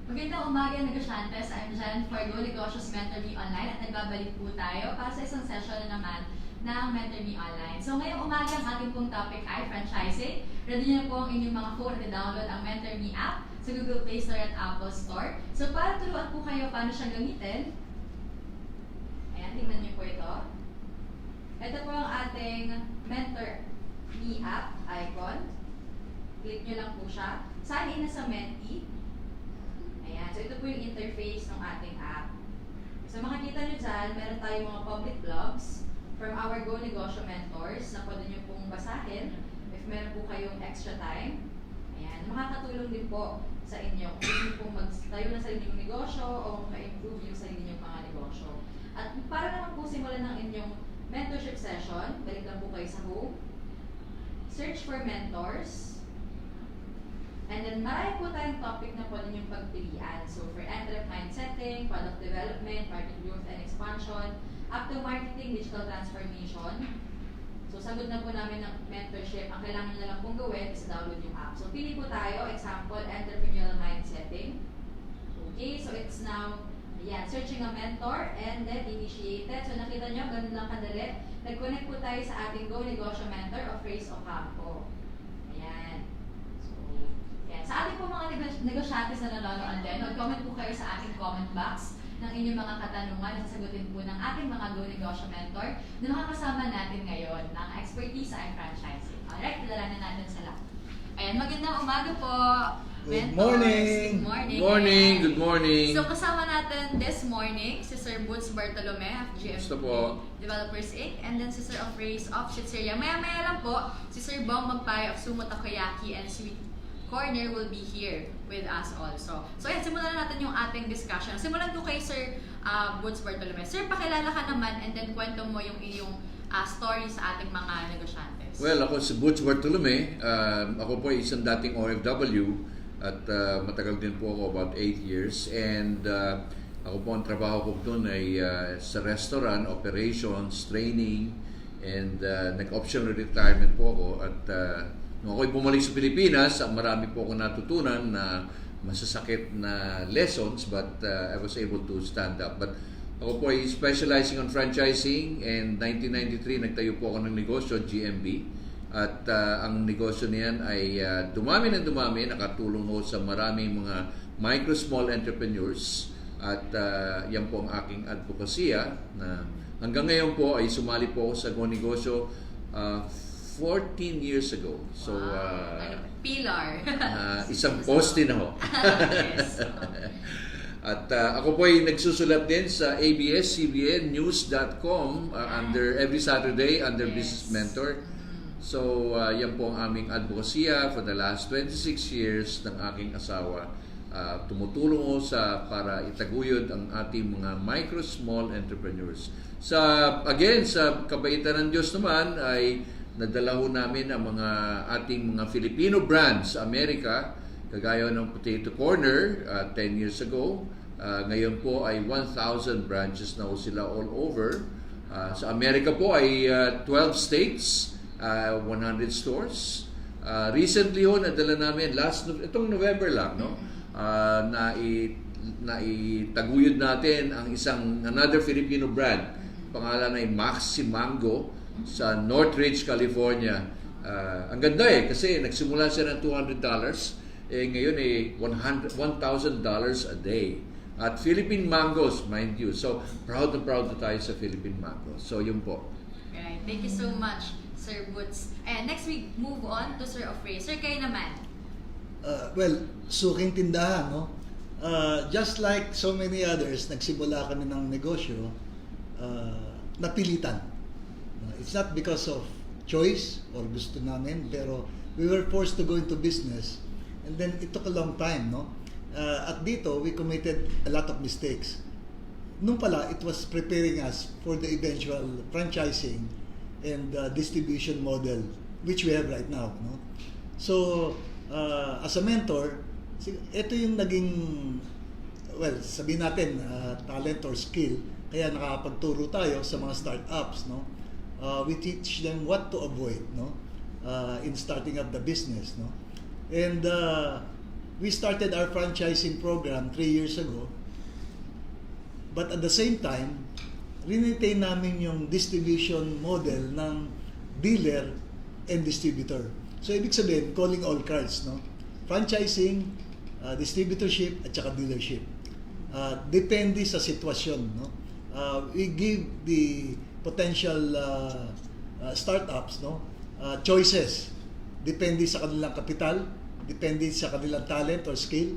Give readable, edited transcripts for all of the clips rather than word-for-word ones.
Magandang umaga, negosyantes. I'm Jen for Go Negosyo's Mentor Me Online at nagbabalik po tayo para sa isang session na naman ng Mentor Me Online. So ngayong umaga ang ating pong topic ay franchising. Ready niyo po ang inyong mga phone na download ang Mentor Me app sa Google Play Store at Apple Store. So para turuan po kayo paano siya gamitin, ayan, tingnan niyo po ito. Ito po ang ating Mentor Me app icon. Click nyo lang po siya. Sign in na sa Menti. Ayan. So, ito po yung interface ng ating app. So, makikita nyo dyan, meron tayong mga public blogs from our Go Negosyo mentors na pwede nyo pong basahin if meron po kayong extra time. Ayan. Makakatulong din po sa inyo kung gusto nyo pong magtayo na sa inyong negosyo o ma-improve yung sarili nyong mga negosyo. At para naman po simulan ng inyong mentorship session, balik lang po kayo sa home. Search for mentors. And then, marami po tayong topic na pwede niyong pagpilian. So, for enterprise setting, product development, market growth and expansion, up to marketing, digital transformation. So, sagot na po namin ng mentorship. Ang kailangan na lang pong gawin is download yung app. So, pili po tayo. Example, entrepreneurial mind setting. Okay, so it's now, ayan, searching a mentor and then initiated. So, nakita nyo, ganun lang kadali. Nag-connect po tayo sa ating Go Negosyo Mentor o Phrase o Campo. Sa ating po mga negosyantes na nanonood din, mag-comment po kayo sa ating comment box ng inyong mga katanungan na sasagutin po ng ating mga Go Negosyo Mentor na makakasama natin ngayon ng expertise sa franchising. Alright, kilalanin natin sila. Ayan, magandang umaga po, Good mentors. morning! Good morning! Good morning! Good morning! So kasama natin this morning si Sir Boots Bartolome of GFP Developers Inc. And then si Sir of Race of Shitseria. Maya-maya lang po, si Sir Bong Magpay of Sumo Takoyaki and Sweet Corner will be here with us also. So ayan, simulan na natin yung ating discussion. Simulan ko kay Sir Boots Bartolome. Sir, pakilala ka naman and then kwento mo yung iyong story sa ating mga negosyantes. Well, ako si Butch Bartolome. Ako po ay isang dating OFW at matagal din po ako, about 8 years. And ako po ang trabaho ko doon ay sa restaurant, operations, training, and nag-optional retirement po ako. At nung ako'y bumalik sa Pilipinas, marami po ako natutunan na masasakit na lessons, but I was able to stand up. But ako po ay specializing on franchising, and 1993 nagtayo po ako ng negosyo, GMB. At ang negosyo niyan ay dumami ng dumami, nakatulong po sa maraming mga micro small entrepreneurs. At yan po ang aking advokasya na hanggang ngayon po ay sumali po ako sa Go Negosyo 14 years ago. So, Pilar. Isang poste na ho. Yes. At ako po ay nagsusulat din sa ABS-CBN News.com under every Saturday under Business Mentor. So, yan po ang aming advokasya for the last 26 years ng aking asawa. Tumutulong ko para itaguyod ang ating mga micro small entrepreneurs. Sa kabaitan ng Diyos naman ay nadala ho namin ang mga ating mga Filipino brands sa Amerika, kagaya ng Potato Corner 10 years ago. Ngayon po ay 1,000 branches na ho sila all over. Sa Amerika po ay 12 states, 100 stores. Recently ho, nadala namin itong November lang, no? Naitaguyod natin ang another Filipino brand. Pangalan ay Maxi Mango sa Northridge, California. Ang ganda kasi nagsimula siya ng $200, ngayon $1,000 a day. At Philippine mangoes, mind you. So, proud na tayo sa Philippine mangoes. So, yun po. Right. Thank you so much, Sir Boots. And next we move on to Sir of Race. Sir, kayo naman. Well, suking tindahan, no? Just like so many others, nagsimula kami ng negosyo, napilitan. It's not because of choice or gusto namin, pero we were forced to go into business, and then it took a long time, no? At dito, we committed a lot of mistakes. Nung pala, it was preparing us for the eventual franchising and distribution model which we have right now, no? So, as a mentor, ito yung naging, well, sabihin natin, talent or skill, kaya nakakapagturo tayo sa mga startups, no? We teach them what to avoid, no? In starting up the business, no? And we started our franchising program 3 years ago. But at the same time, retain namin yung distribution model ng dealer and distributor. So, ibig sabihin, calling all cards, no? Franchising, distributorship, at saka dealership. Depende sa sitwasyon, no? We give the potential startups, no? Choices. Depende sa kanilang kapital, depende sa kanilang talent or skill.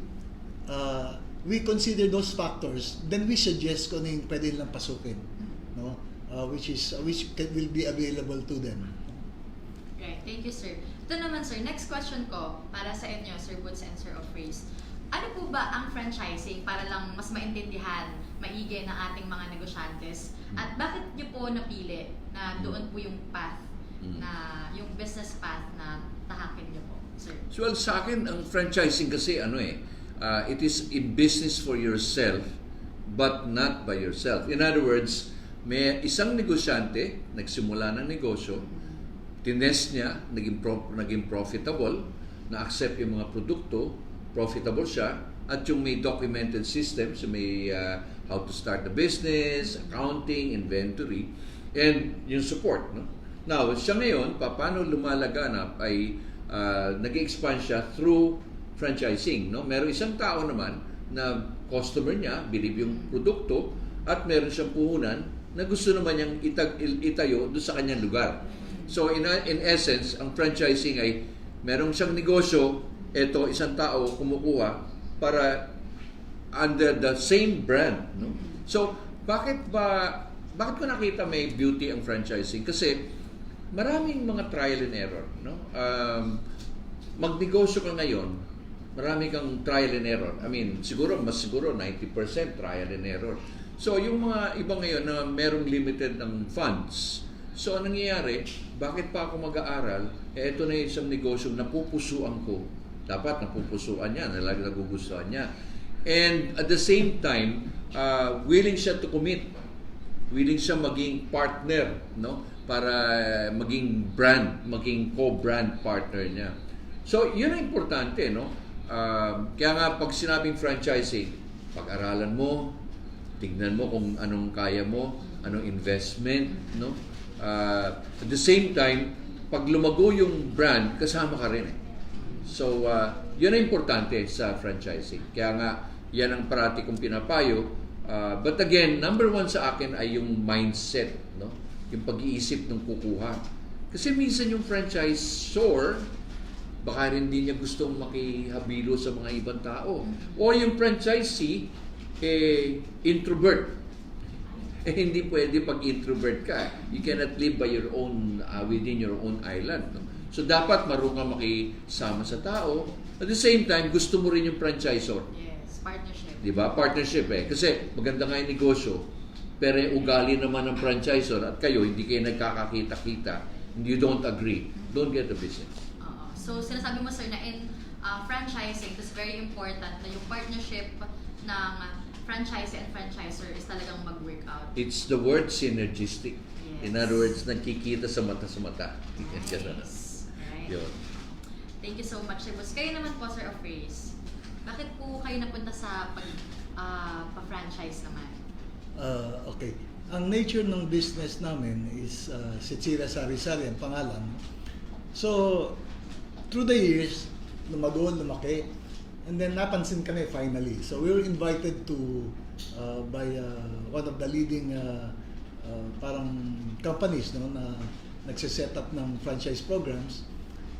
We consider those factors, then we suggest kung ano yung pwede nilang pasukin, no? Which will be available to them. Right, thank you, sir. Ito naman, sir, next question ko para sa inyo, Sir Boots and Sir Ofrace. Ano po ba ang franchising para lang mas maintindihan, maigi ng ating mga negosyantes? At bakit niyo po napili na doon po yung path, na yung business path na tahakin niyo po, sir? So, well, sa akin, ang franchising kasi it is a business for yourself but not by yourself. In other words, may isang negosyante, nagsimula ng negosyo, tinest niya, naging profitable, na-accept yung mga produkto, profitable siya, at yung may documented system, so may how to start the business, accounting, inventory, and yung support. No? Now, siya ngayon, paano lumalaganap ay nag-expand siya through franchising. No? Meron isang tao naman na customer niya, believe yung produkto, at meron siyang puhunan na gusto naman niyang itayo doon sa kanyang lugar. So in essence, ang franchising ay meron siyang negosyo, ito isang tao kumukuha para under the same brand. No? So bakit ko nakita may beauty ang franchising? Kasi maraming mga trial and error. No? Magnegosyo ka ngayon, marami kang trial and error. I mean, siguro 90% trial and error. So, yung mga iba ngayon na merong limited ng funds. So, anong nangyayari? Bakit pa ako mag-aaral? Ito na yung isang negosyo na napupusuan ko. Dapat napupusuan niya, nagugustuhan niya. And at the same time, willing siya to commit. Willing siya maging partner, no? Para maging brand, maging co-brand partner niya. So, yun ang importante, no? Kaya nga pag sinabing franchising, pag-aralan mo, tignan mo kung anong kaya mo, anong investment, no? At the same time, pag lumago yung brand, kasama ka rin. So, yun ang importante sa franchising. Kaya nga, yan ang parati kong pinapayo. But again, number one sa akin ay yung mindset, no? Yung pag-iisip ng kukuha. Kasi minsan yung franchisor, baka rin hindi niya gustong makihabilo sa mga ibang tao. O yung franchisee, introvert. Hindi pwede pag introvert ka. You cannot live by your own, within your own island. No? So, dapat marunong makisama sa tao. At the same time, gusto mo rin yung franchisor. Yes, partnership. Diba? Partnership Kasi maganda nga yung negosyo, pero ugali naman ng franchisor at kayo, hindi kayo nagkakakita-kita, you don't agree, don't get the business. So, sinasabi mo, sir, na in franchising, it's very important na yung partnership ng franchisee and franchisor is talagang mag-work out. It's the word synergistic. Yes. In other words, nagkikita sa mata. Yes. Right. Yun. Thank you so much, Sir Boss. Kayo naman po, Sir Ofrace, bakit po kayo napunta sa pa-franchise naman? Okay. Ang nature ng business namin is Sitsira Sari-Sari ang pangalan. So, through the years, lumaki, and then napansin kami finally. So, we were invited to by one of the leading parang companies, no, na nagsiset up ng franchise programs,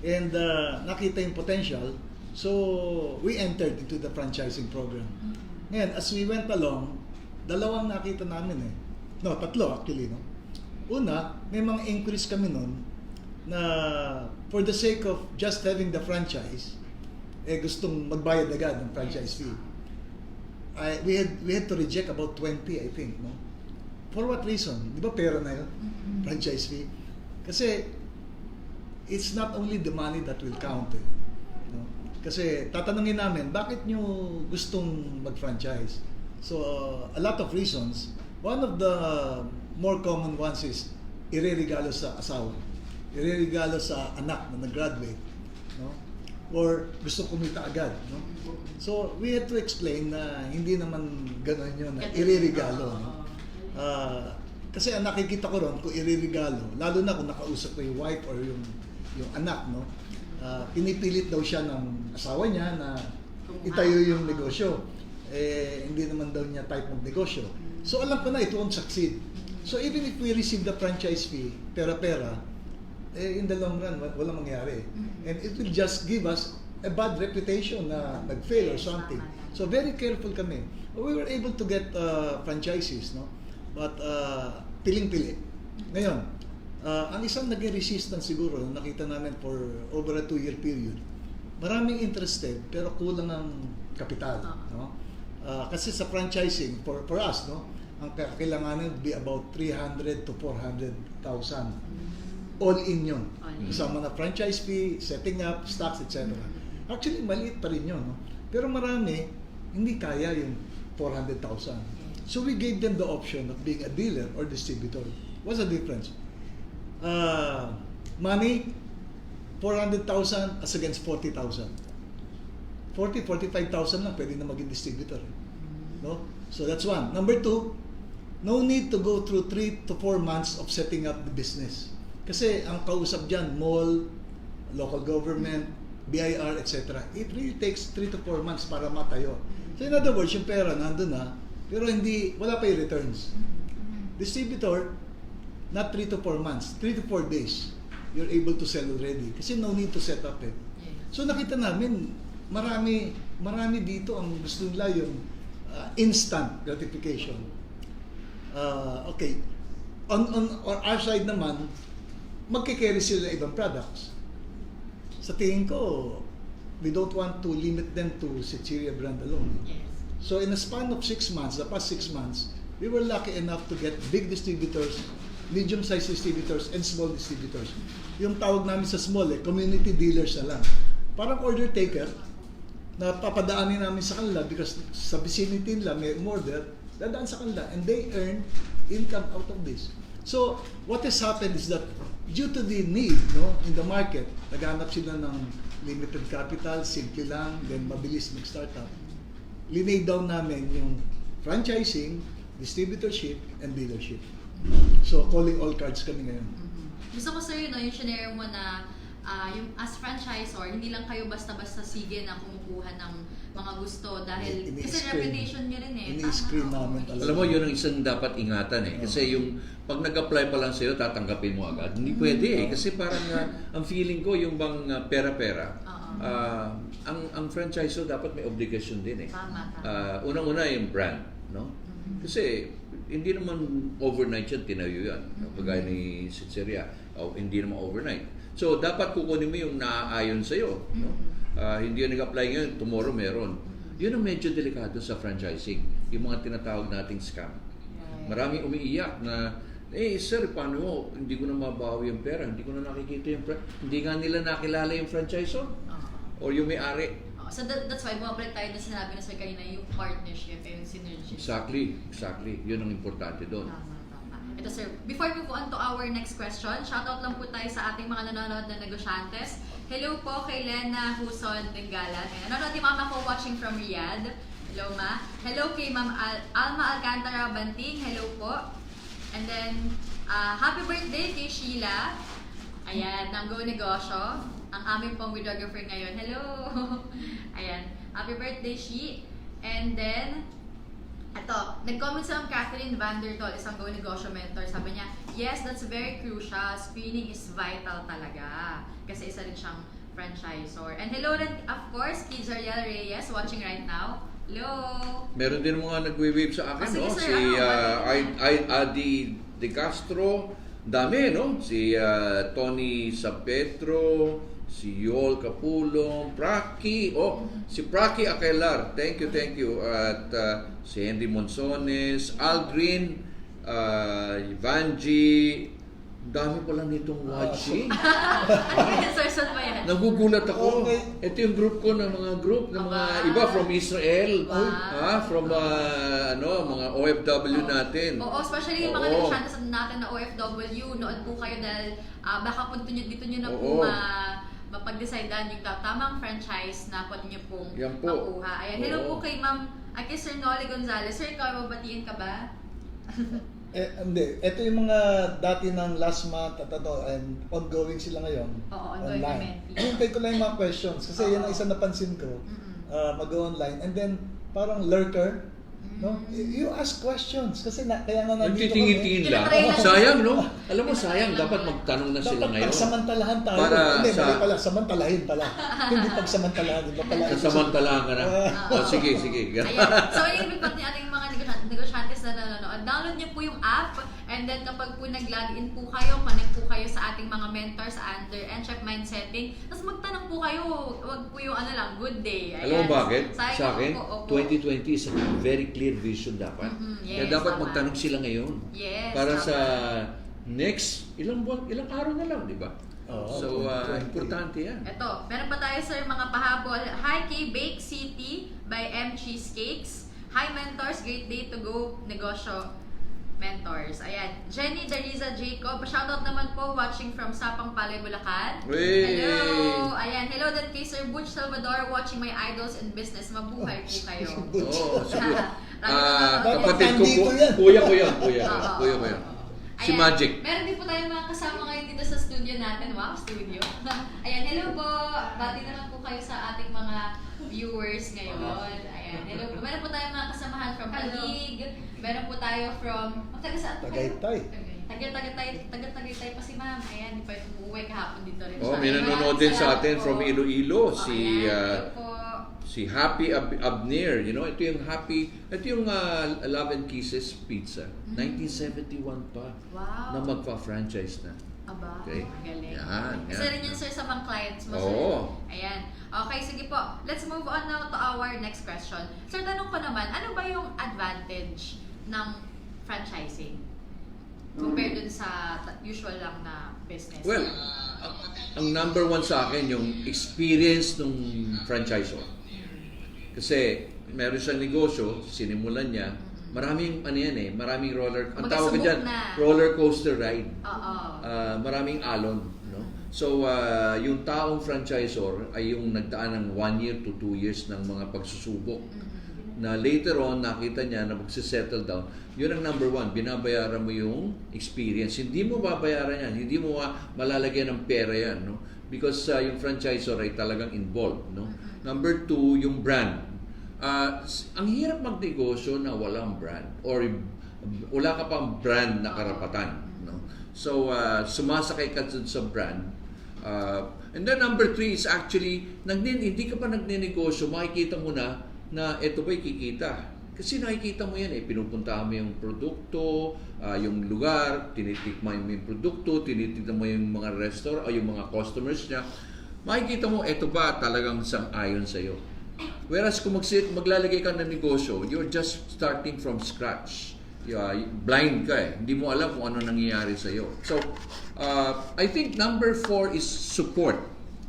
and nakita yung potential. So, we entered into the franchising program. Ngayon, as we went along, dalawang nakita namin tatlo actually, no? Una, may mga inquiries kami nun na for the sake of just having the franchise, gustong magbayad agad ng franchise fee. We had to reject about 20, I think, no? For what reason? Di ba pera na yun? Franchise fee. Kasi it's not only the money that will count. No? Kasi tatanungin namin, bakit nyo gustong mag-franchise? So, a lot of reasons. One of the more common ones is ireregalo sa asawa. Ireregalo sa anak na nag-graduate. No? or gusto kumita agad, no? So we had to explain na hindi naman gano'n yun, na iririgalo, no? Kasi ang nakikita ko ron, kung iririgalo, lalo na kung nakausap ko yung wife or yung anak, no? Pinipilit daw siya ng asawa niya na itayo yung negosyo. Hindi naman daw niya type of negosyo. So alam ko na it won't succeed. So even if we receive the franchise fee, pera-pera, in the long run, walang mangyari. And it will just give us a bad reputation na nag-fail or something. So very careful kami. We were able to get franchises, no? But piling-pili. Ngayon, ang isang naging resistance siguro, nakita namin for over a 2-year period, maraming interested pero kulang ang kapital, no? Kasi sa franchising, for us, no, ang kailanganin would be about 300 to 400,000. All in yun. Kasama na franchise fee, setting up, stocks, etc. Actually, maliit pa rin yun, no? Pero marami, hindi kaya yung 400,000. So we gave them the option of being a dealer or distributor. What's the difference? Money, 400,000 as against 40,000. 45,000 lang, pwede na maging distributor. No? So that's one. Number two, no need to go through 3 to 4 months of setting up the business. Kasi ang kausap dyan, mall, local government, BIR, etc. It really takes 3 to 4 months para matayo. So in other words, yung pera nandun na, pero wala pa yung returns. Distributor, not 3 to 4 months, 3 to 4 days, you're able to sell already. Kasi no need to set up it. So nakita namin, marami dito ang gusto nila yung instant gratification. Okay. On our side naman, magkikerry sila ibang products. Sa tingin ko, we don't want to limit them to Sitzeria brand alone. Yes. So in a span of 6 months, the past 6 months, we were lucky enough to get big distributors, medium-sized distributors, and small distributors. Yung tawag namin sa small, community dealers na lang. Parang order taker, na papadaanin namin sa kanila because sa vicinity nila may order, dadaan sa kanila, and they earn income out of this. So, what has happened is that due to the need, no, in the market, naghanap sila ng limited capital, simple lang, then mabilis mag-startup. Linay down namin yung franchising, distributorship, and dealership. So, calling all cards kami ngayon. Gusto ko sir, yung shinare mo na yung as franchisor, hindi lang kayo basta-basta sige na kumukuha ng mga gusto dahil kasi reputation nyo rin eh. Ini-screen namin talaga. Alam mo, yun ang isang dapat ingatan eh. Kasi yung pag nag-apply pa lang sa'yo, tatanggapin mo agad. Hindi pwede eh. Kasi parang ang feeling ko, yung bang pera-pera, ang franchisor dapat may obligation din eh. Tama. Unang-una yung brand, no? Kasi hindi naman overnight yan, tinayo yan. Kagaya ni Sitzeria, hindi naman overnight. So, dapat kukunin mo yung naaayon sa'yo. No? Hindi yun nag-apply ngayon, tomorrow meron. Yun ang medyo delikado sa franchising. Yung mga tinatawag nating scam. Maraming umiiyak na, sir, paano mo? Hindi ko na mabawi yung pera. Hindi ko na nakikita yung pera. Hindi nga nila nakilala yung franchisor. Or yung may-ari. So that's why bumabalik tayo na sinabi na sir kanina yung partnership and synergy. Exactly. Yun ang importante doon. Tama. Ito sir, before we go on to our next question, shoutout lang po tayo sa ating mga nanonood na negosyantes. Hello po kay Lena Huson Bengalan. Nanonood ni mama ko watching from Riyadh. Hello ma. Hello kay Ma'am Alma Alcantara Banting. Hello po. And then, happy birthday kay Sheila. Ayan, ng Go Negosyo. Ang aming pong videographer ngayon. Hello! Ayan, happy birthday, She. And then, ito, nag-comment sa Catherine Vandertol, isang Go Negosyo mentor. Sabi niya, yes, that's very crucial. Screening is vital talaga. Kasi isa rin siyang franchisor. And hello rin, of course, kay Zariel Reyes watching right now. Hello! Meron din mga nagwe-wave sa akin, no? Sige, Si Adi De Castro, dami, no? Si Tony Sapetro, si Yol Capulong, si Praki Akelar, thank you. At si Henry Monsones, Aldrin, Ivanji, dami pala nitong watching. Sir, ba yan? Nagugulat ako. Okay. Ito yung group ko ng mga iba from Israel, from mga OFW natin. Oo, especially yung mga negosyantes natin na OFW, noon po kayo dahil baka dito nyo na po mapag-decidean yung tamang franchise na pwede nyo pong Yan po. makuha. Ayan, hello Oo. po kay Ma'am, kay Sir Noli Gonzalez. Sir, ikaw, mabatiin ka ba? Hindi. Ito yung mga dati ng last month at and ongoing sila ngayon. Oo, ongoing online. namin. Hintay ko lang yung mga questions kasi yan ang Oo. isa napansin ko. Mm-mm. Mag-online and then parang lurker. No? You ask questions kasi kaya nga nandito Nagtitingin-tingin lang. Tinatry lang. Sayang, no? Alam mo, sayang. Dapat magtanong na sila Dapat ngayon. pagsamantalahan tayo. Para Hindi, sa- mali pala. Samantalahin pala. Hindi pagsamantalahan. Iba pala. Sasamantalahan ka na. Ah. Sige. Ayan. So, ayun, ibig pati ating mga negosyantes na nanonood. Download niyo po yung app and then kapag po nag-login po kayo, connect po kayo sa ating mga mentors under Chef Mind Setting. Tapos magtanong po kayo. Huwag po yung good day. Ayan. Alam mo bakit? Sayang Sa akin, po, opo. 2020 is a very clear vision dapat. Yes, Kaya dapat tama. magtanong sila ngayon. Yes, Para tama. sa next, ilang araw na lang, di ba? Oo, So, 2020. importante yan. Ito, meron pa tayo sir mga pahabol. Hi kay Bake City by M Cheesecakes. Hi mentors, great day to go negosyo mentors. Ayan, Jenny Dariza Jacob. Shoutout naman po watching from Sapang Palay, Bulacan. Wey! Hello! Ayan, hello din kay Sir Butch Salvador watching my idols in business. Mabuhay po kayo. Oo, siguro. Dapat Kapatid ko po, nandito yan. kuya ko yan. Oo. Si Ayan, Magic. Meron din po tayong mga kasama ngayon dito sa studio natin. Wow, studio. Ayan, hello po. Bati naman po kayo sa ating mga viewers ngayon. Ayan, hello po. Meron po tayong mga kasamahan from Talig. Meron po tayo from... taga saan po kayo? Tagaytay. Taga-Tagaytay pa si ma'am. Ayan, di pa ito umuwi kahapon dito rin. Oh, siya. may Ayan, nanonood maraming din sa salamat atin po. from Iloilo, si Ayan, hello po. si Happy Abner, ito yung Love and Kisses Pizza. 1971 pa Wow. na magpa-franchise na. Aba, Okay. galing. Yan, Isa yan. rin yun sir sa mga clients mo Oo. sir. Ayan. Okay, sige po. Let's move on now to our next question. Sir, tanong ko naman, ano ba yung advantage ng franchising compared dun sa usual lang na business? Well, ang number one sa akin yung experience ng franchisor. Kasi meron siyang negosyo, sinimulan niya, maraming maraming ang tawag ko dyan, na. roller coaster ride. Oo. Maraming alon, no? So, yung taong franchisor ay yung nagdaan ng 1 year to 2 years ng mga pagsusubok. Na later on, nakita niya na magsisettle down. Yun ang number one, binabayaran mo yung experience. Hindi mo babayaran yan, hindi mo malalagyan ng pera yan, no? Because yung franchisor ay talagang involved, no? Number two, yung brand. Ang hirap magnegosyo na walang brand or wala ka pang brand na karapatan, no? So, sumasakay ka sa brand. And then number three is actually, hindi ka pa nagnenegosyo, makikita mo na ito ba'y kikita. Kasi nakikita mo yan pinupuntahan mo yung produkto, yung lugar, tinitikman mo yung produkto, tinitignan mo yung mga restaurant o yung mga customers niya. Makikita mo, ito ba talagang sang-ayon sa'yo. Whereas kung maglalagay ka ng negosyo, you're just starting from scratch. Blind ka Hindi mo alam kung ano nangyayari sa'yo. So, I think number 4 is support.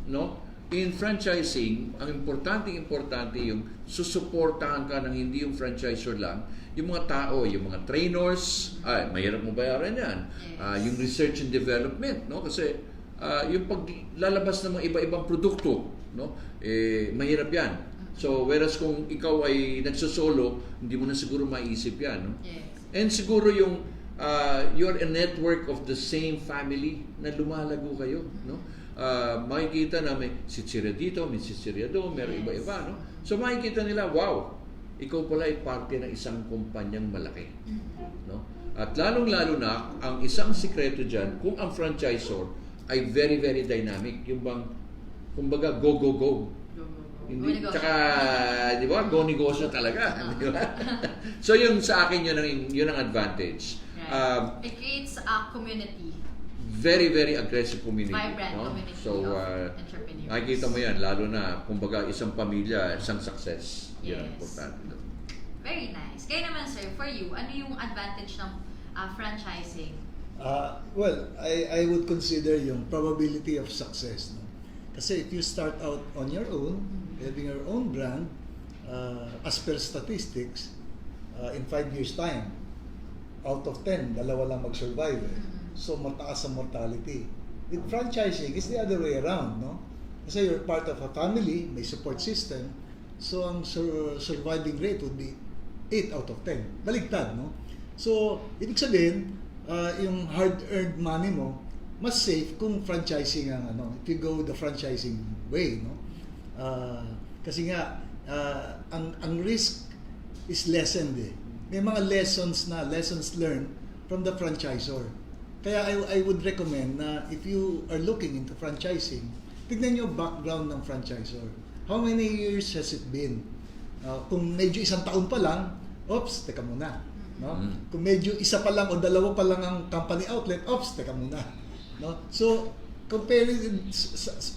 No? In franchising, ang importante yung susuportahan ka ng hindi yung franchisor lang, yung mga tao, yung mga trainers, mahirap mo bayaran yan. Yung research and development, no? Kasi yung paglalabas ng mga iba-ibang produkto, no? Mahirap yan. So, whereas kung ikaw ay nagsosolo, hindi mo na siguro maiisip yan, no? Yes. And siguro yung you're a network of the same family na lumalago kayo, no? Makikita na may sitsirya dito, may sitsirya doon, meron iba-iba, no? So makikita nila, wow, ikaw pala ay parte ng isang kumpanyang malaki, no? At lalong-lalo na, ang isang sikreto dyan, kung ang franchisor ay very, very dynamic, yung bang, kumbaga, go, go, go. Hindi, tsaka, di ba, go negosyo talaga. Di ba? So yun sa akin, yun ang advantage. Right. It creates a community. Very, very aggressive community. Vibrant no? community So, of entrepreneurs. makikita mo yan, lalo na, kumbaga, isang pamilya, isang success. Yan ang Yes. importante. Very nice. Kaya naman sir, for you, ano yung advantage ng franchising? Well, I would consider yung probability of success. No? Kasi if you start out on your own, having your own brand, as per statistics, in 5 years' time, out of 10, dalawa lang mag-survive. So, mataas ang mortality. With franchising, it's the other way around, no? Kasi you're part of a family, may support system, so ang surviving rate would be 8 out of 10. Baligtad, no? So, ibig sabihin, yung hard-earned money mo, mas safe kung franchising ang if you go the franchising way, no? Kasi nga, ang risk is lessened eh. May mga lessons learned from the franchisor. Kaya I would recommend na if you are looking into franchising, tignan nyo background ng franchisor. How many years has it been? Kung medyo 1 taon pa lang, oops, teka muna. No? Kung medyo 1 pa lang o 2 pa lang ang company outlet, oops, teka muna. No? So, compare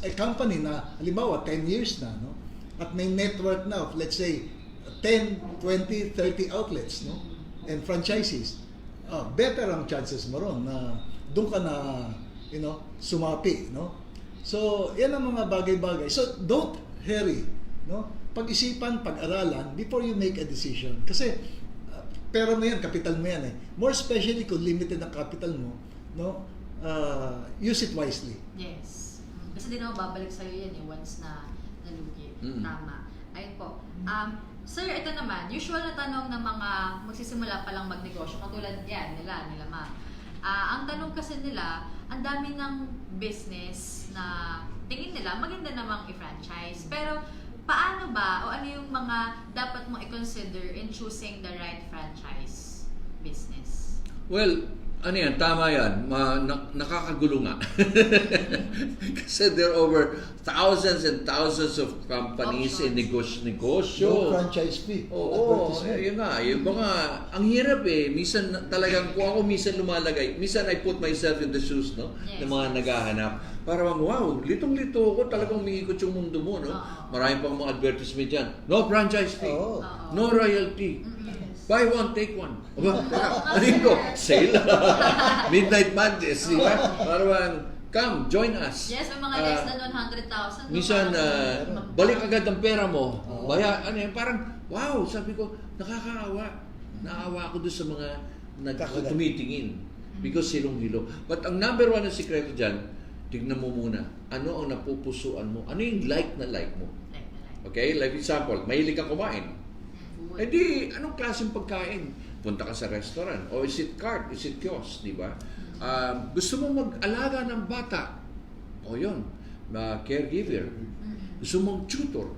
a company na, halimbawa, 10 years na, no? At may network na of, let's say, 10, 20, 30 outlets, no? And franchises. Better ang chances mo ron na doon ka na, sumapi, no? So, yan ang mga bagay-bagay. So, don't hurry, no? Pag-isipan, pag-aralan before you make a decision. Kasi, pera mo yan, capital mo yan eh. More especially kung limited ang capital mo, no? Use it wisely. Yes. Kasi di naman babalik sa'yo yan eh, once na nalugi. Tama. Ayun po. Sir, ito naman, usual na tanong ng mga magsisimula pa lang magnegosyo, katulad yan, nila ma'am. Ang tanong kasi nila, ang dami ng business na tingin nila maganda namang i-franchise. Pero paano ba o ano yung mga dapat mong i-consider in choosing the right franchise business? Well, ano yan, tama yan. Nakakagulo nga. Kasi there are over thousands and thousands of companies in negosyo. No franchise fee. Oo, yun nga. Yung mga, ang hirap eh. Minsan talagang, kung ako minsan lumalagay, minsan I put myself in the shoes, no? Yes, ng mga naghahanap. Para bang, wow, litong-lito ako, talagang umiikot yung mundo mo, no? Marami pang mga advertisement dyan. No franchise fee. No royalty. Buy one, take one. Aba, ano yun ko? Sale. Midnight Madness, di ba? Parang, come, join us. Yes, may mga less than 100,000. Minsan, balik agad ang pera mo. Parang, wow, sabi ko, nakakaawa. Naawa ako doon sa mga tumitingin. Because silong-hilo. But ang number 1 na sikreto dyan, tignan mo muna, ano ang napupusuan mo? Ano yung like na like mo? Okay, like example, mahilig kang kumain. Eh di, anong klaseng pagkain? Punta ka sa restaurant. O is it cart? Is it kiosk? Di ba? Gusto mo mag-alaga ng bata? O yun, caregiver. Gusto mong tutor?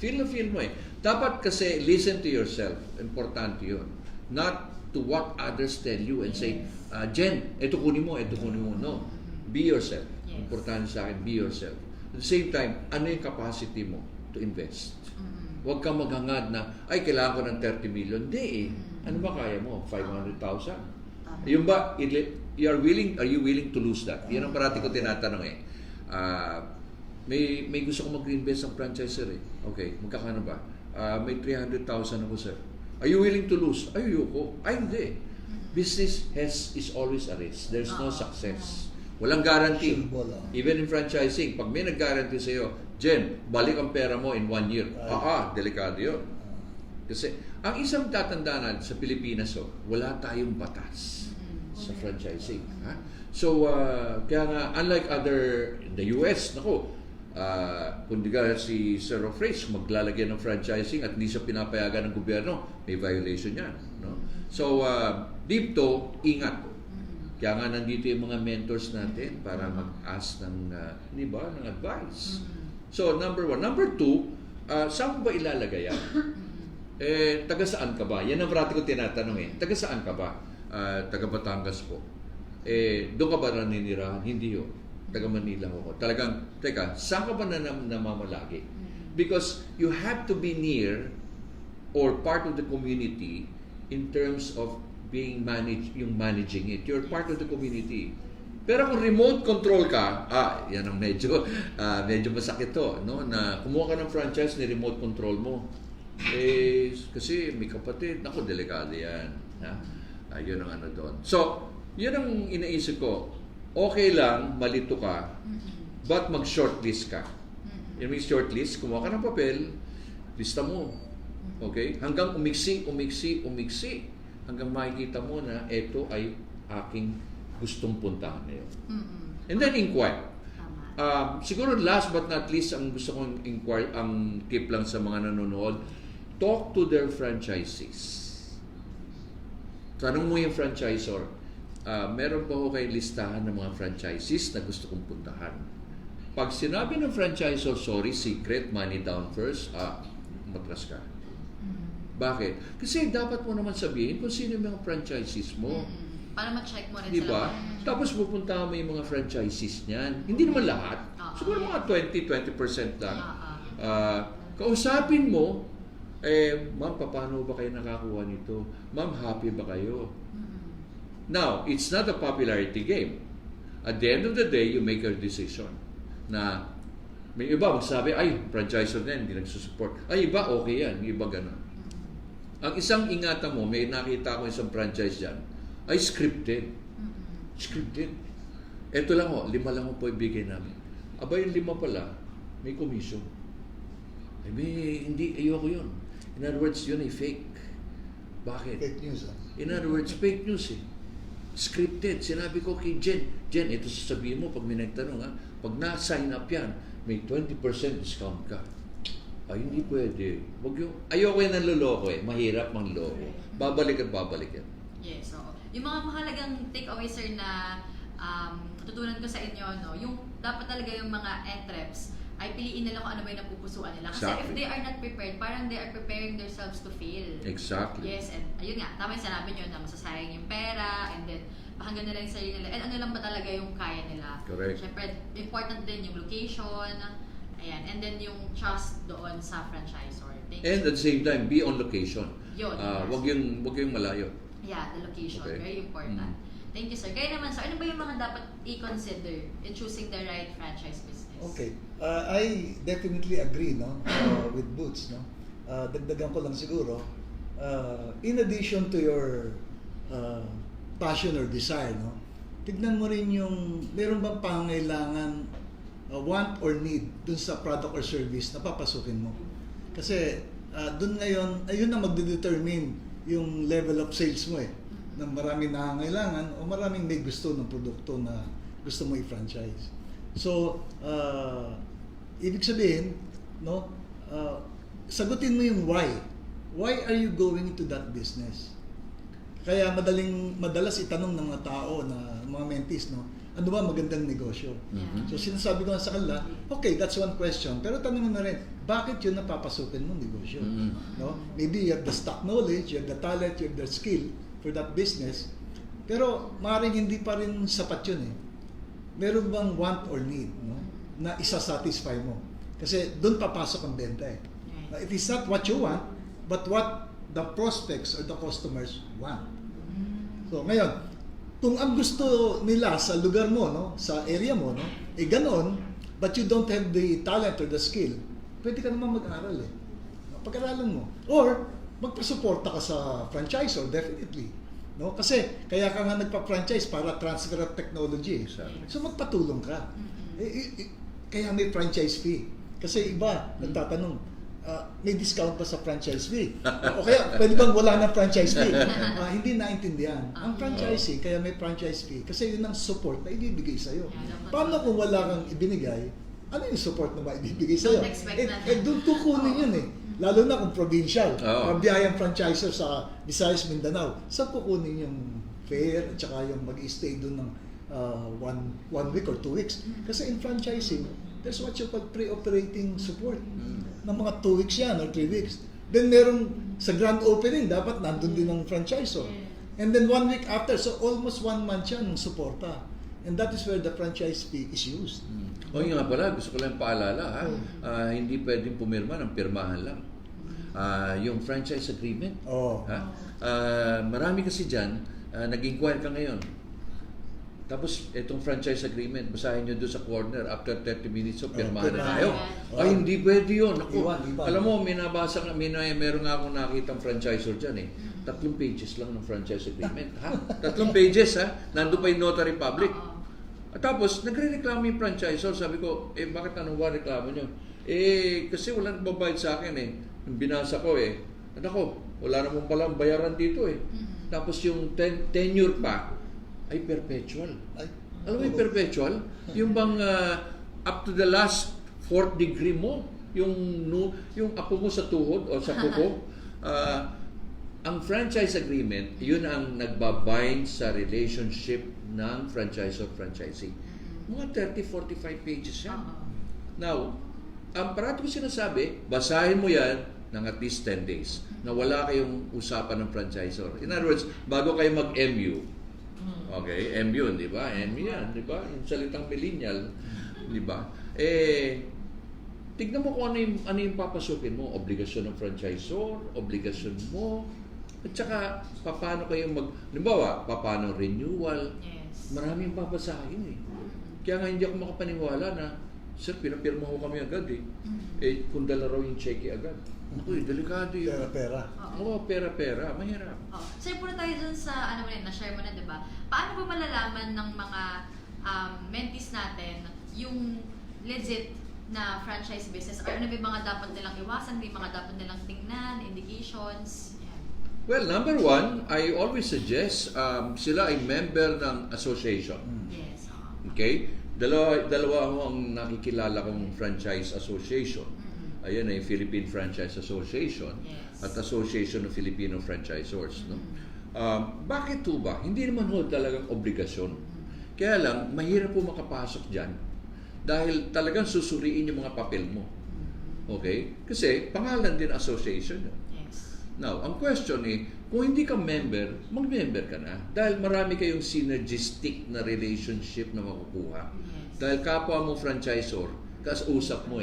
Feel mo eh. Dapat kasi listen to yourself. Importante yun. Not to what others tell you and say, Jen, ito kunin mo. No. Be yourself. Importante sa akin, be yourself. At the same time, ano yung capacity mo to invest? Huwag kang maghangad na, ay, kailangan ko ng 30 million. Hindi eh. Ano ba kaya mo? 500,000? Yung ba, are you willing to lose that? Yan ang parati ko tinatanong eh. May gusto kong mag-invest ng franchisor eh. Okay, magkakano ba? May 300,000 ako, sir. Are you willing to lose? Ay, ayoko. Ay, hindi. Business is always a risk. There's no success. Walang guarantee. Even in franchising, pag may nag-guarantee sa'yo, Jen, balik ang pera mo in 1 year. Delikado yun. Kasi, ang isang tatandaan sa Pilipinas, wala tayong batas sa franchising. Ha? So, kaya nga, unlike in the US, kung si Sir Ofrace maglalagyan ng franchising at hindi siya pinapayagan ng gobyerno, may violation yan. No? So, dito, ingat. Kaya nga nandito yung mga mentors natin para mag-ask ng advice. So, number 1. Number 2, saan ba ilalagay yan? Taga saan ka ba? Yan ang parati ko tinatanong eh. Taga saan ka ba? Taga Batangas po. Doon ka ba naninirahan? Hindi yun. Taga Manila ako. Talagang, saan ka ba namamalagi? Because you have to be near or part of the community in terms of managing it. You're part of the community. Pero kung remote control ka, yan ang medyo masakit to, no? Na kumuha ka ng franchise ni remote control mo. Kasi may kapatid, delikado yan. Yun ang doon. So, yun ang inaisip ko. Okay lang, malito ka, but mag-shortlist ka. Yung shortlist, kumuha ka ng papel, lista mo. Okay? Hanggang umiksi. Hanggang makikita mo na ito ay aking gustong puntahan ngayon. And then inquire. Siguro last but not least, ang gusto kong inquire, ang tip lang sa mga nanonood, talk to their franchisees. Tanong mo yung franchisor, meron pa ho kayong listahan ng mga franchisees na gusto kong puntahan. Pag sinabi ng franchisor, sorry, secret, money down first, matras ka. Bakit? Kasi dapat mo naman sabihin kung sino yung mga franchisees mo. Para ma-check mo rin Diba? sila. Tapos pupunta mo yung mga franchisees niyan. Hindi naman lahat. Siguro mga 20% lang. Kausapin mo, ma'am, paano ba kayo nakakuha nito? Ma'am, happy ba kayo? Now, it's not a popularity game. At the end of the day, you make your decision. Na may iba magsabi, ay, franchisor na yan, hindi nagsusupport. Ay, iba, okay yan. Yung iba ganun. Ang isang ingatan mo, may nakita ko isang franchise dyan, ay scripted. Scripted. Ito lang ho, 5 lang ho po ibigay namin. Aba yung 5 pala, may commission. Hindi, ayoko yun. In other words, yun ay fake. Bakit? Fake news. In other words, fake news eh. Scripted. Sinabi ko kay Jen, ito sasabihin mo pag may nagtanong pag na-sign up yan, may 20% discount ka. Ay, hindi pwede. Ayoko yan ng loloko eh. Mahirap mangloko. Babalik at babalik yan. Yes, so yung mga mahalagang takeaway, sir, na tutunan ko sa inyo, no, yung dapat talaga yung mga entreps ay piliin nila kung ano ba yung napupusuan nila. Kasi if they are not prepared, parang they are preparing themselves to fail. Exactly. Yes, and ayun nga, tama yung sinabi nyo na masasayang yung pera, and then pakinggan nila yung sarili nila, and ano lang ba talaga yung kaya nila. Correct. Siyempre, important din yung location, ayan, and then yung trust doon sa franchisor. And at the same time, be on location. Yun, Wag yung malayo. Yeah, the location. Okay. Very important. Thank you, sir. Kaya naman, sir, ano ba yung mga dapat i-consider in choosing the right franchise business? Okay. I definitely agree with Boots. Dagdagan ko lang siguro, in addition to your passion or desire, tignan mo rin yung meron bang pangailangan, want or need dun sa product or service na papasukin mo. Kasi dun ngayon, ayun na magdedetermine yung level of sales mo na maraming nangangailangan o maraming may gusto ng produkto na gusto mo i-franchise. So, ibig sabihin, sagutin mo yung why. Why are you going into that business? Kaya madalas itanong ng mga tao na mga mentees, ano ba magandang negosyo? Mm-hmm. So sinasabi ko sa kanila, okay, that's one question. Pero tanong mo na rin, bakit yun napapasukin mo negosyo? Mm-hmm. Maybe you have the stock knowledge, you have the talent, you have the skill for that business. Pero maaaring hindi pa rin sapat yun Meron bang want or need na isa-satisfy mo? Kasi doon papasok ang benta It is not what you want, but what the prospects or the customers want. So ngayon, kung ang gusto nila sa lugar mo, sa area mo, ganon, but you don't have the talent or the skill, pwede ka naman mag-aral Pag-aralan mo. Or, magpasuporta ka sa franchisor, definitely. Kasi, kaya ka nga nagpa-franchise para transfer of technology. Exactly. So, magpatulong ka. Kaya may franchise fee. Kasi iba, nagtatanong, may discount pa sa franchise fee. O kaya, pwede bang wala ng franchise fee? Hindi naintindihan. Ang franchising, kaya may franchise fee. Kasi yun ang support na ibibigay sa'yo. Paano kung wala kang ibinigay, ano yung support na maibibigay sa'yo? Don't expect na. Doon kukunin yun Lalo na kung provincial. Pabiyayang franchisor sa Visayas, Mindanao. Saan kukunin yung fare at saka yung mag-stay doon ng 1 week or 2 weeks? Kasi in franchising, there's what you call pre-operating support. Ng mga 2 weeks yan or 3 weeks. Then merong sa grand opening, dapat nandun din ng franchisor. And then 1 week after, so almost 1 month yan ng suporta. And that is where the franchise fee is used. O nga pala, gusto ko lang paalala hindi pwedeng pumirma ng pirmahan lang. Yung franchise agreement. Marami kasi dyan, nag-inquire ka ngayon. Tapos, itong franchise agreement, basahin nyo doon sa corner, after 30 minutes, pirmahan na tayo. Ay, hindi pwede yun. Alam mo, meron nga akong nakitang franchisor dyan 3 pages lang ng franchise agreement. 3 pages Nandun pa yung notary public. At tapos, nagre-reklamo yung franchisor. Sabi ko, bakit anong reklamo nyo? Kasi wala nagbabayad sa akin Yung binasa ko Ako, wala namang palang bayaran dito Tapos yung tenure pa, ay perpetual. Alam mo yung perpetual? Yung bang up to the last fourth degree mo. Yung apo mo sa tuhod o sa kuko. Ang franchise agreement, yun ang nagbabind sa relationship ng franchisor-franchisee. Mga 30-45 pages yan. Now, ang parati ko sinasabi, basahin mo yan ng at least 10 days na wala kayong usapan ng franchisor. In other words, bago kayo mag-MU, okay, MU, di ba? MU yan, di ba? Yung salitang millennial, di ba? Tignan mo kung ano yung papasukin mo. Obligasyon ng franchisor, obligasyon mo, at saka, paano kayo halimbawa, paano renewal? Yes. Maraming babasahin eh. Kaya nga hindi ako makapaniwala na, sir, pinapirma ko kami agad eh. Kung dala raw yung cheque agad. Uy, delikado yun. Pera-pera. Oo, pera-pera. Mahirap. Sir, puro tayo dun sa, na-share mo na, di ba? Paano ba malalaman ng mga mentees natin yung legit na franchise business? Or ano ba yung mga dapat nilang iwasan? May mga dapat nilang tingnan, indications? Well, number one, I always suggest sila ay member ng association. Yes. Okay? Dalawa ho ang nakikilala kong franchise association. Ayan ay Philippine Franchise Association at Association of Filipino Franchisors. No? Bakit po ba? Hindi naman ho talagang obligasyon. Kaya lang, mahirap po makapasok dyan dahil talagang susuriin yung mga papel mo. Okay? Kasi pangalan din association. Now, ang question kung hindi ka member, mag-member ka na. Dahil marami kayong synergistic na relationship na makukuha. Dahil kapwa mo franchisor, usap mo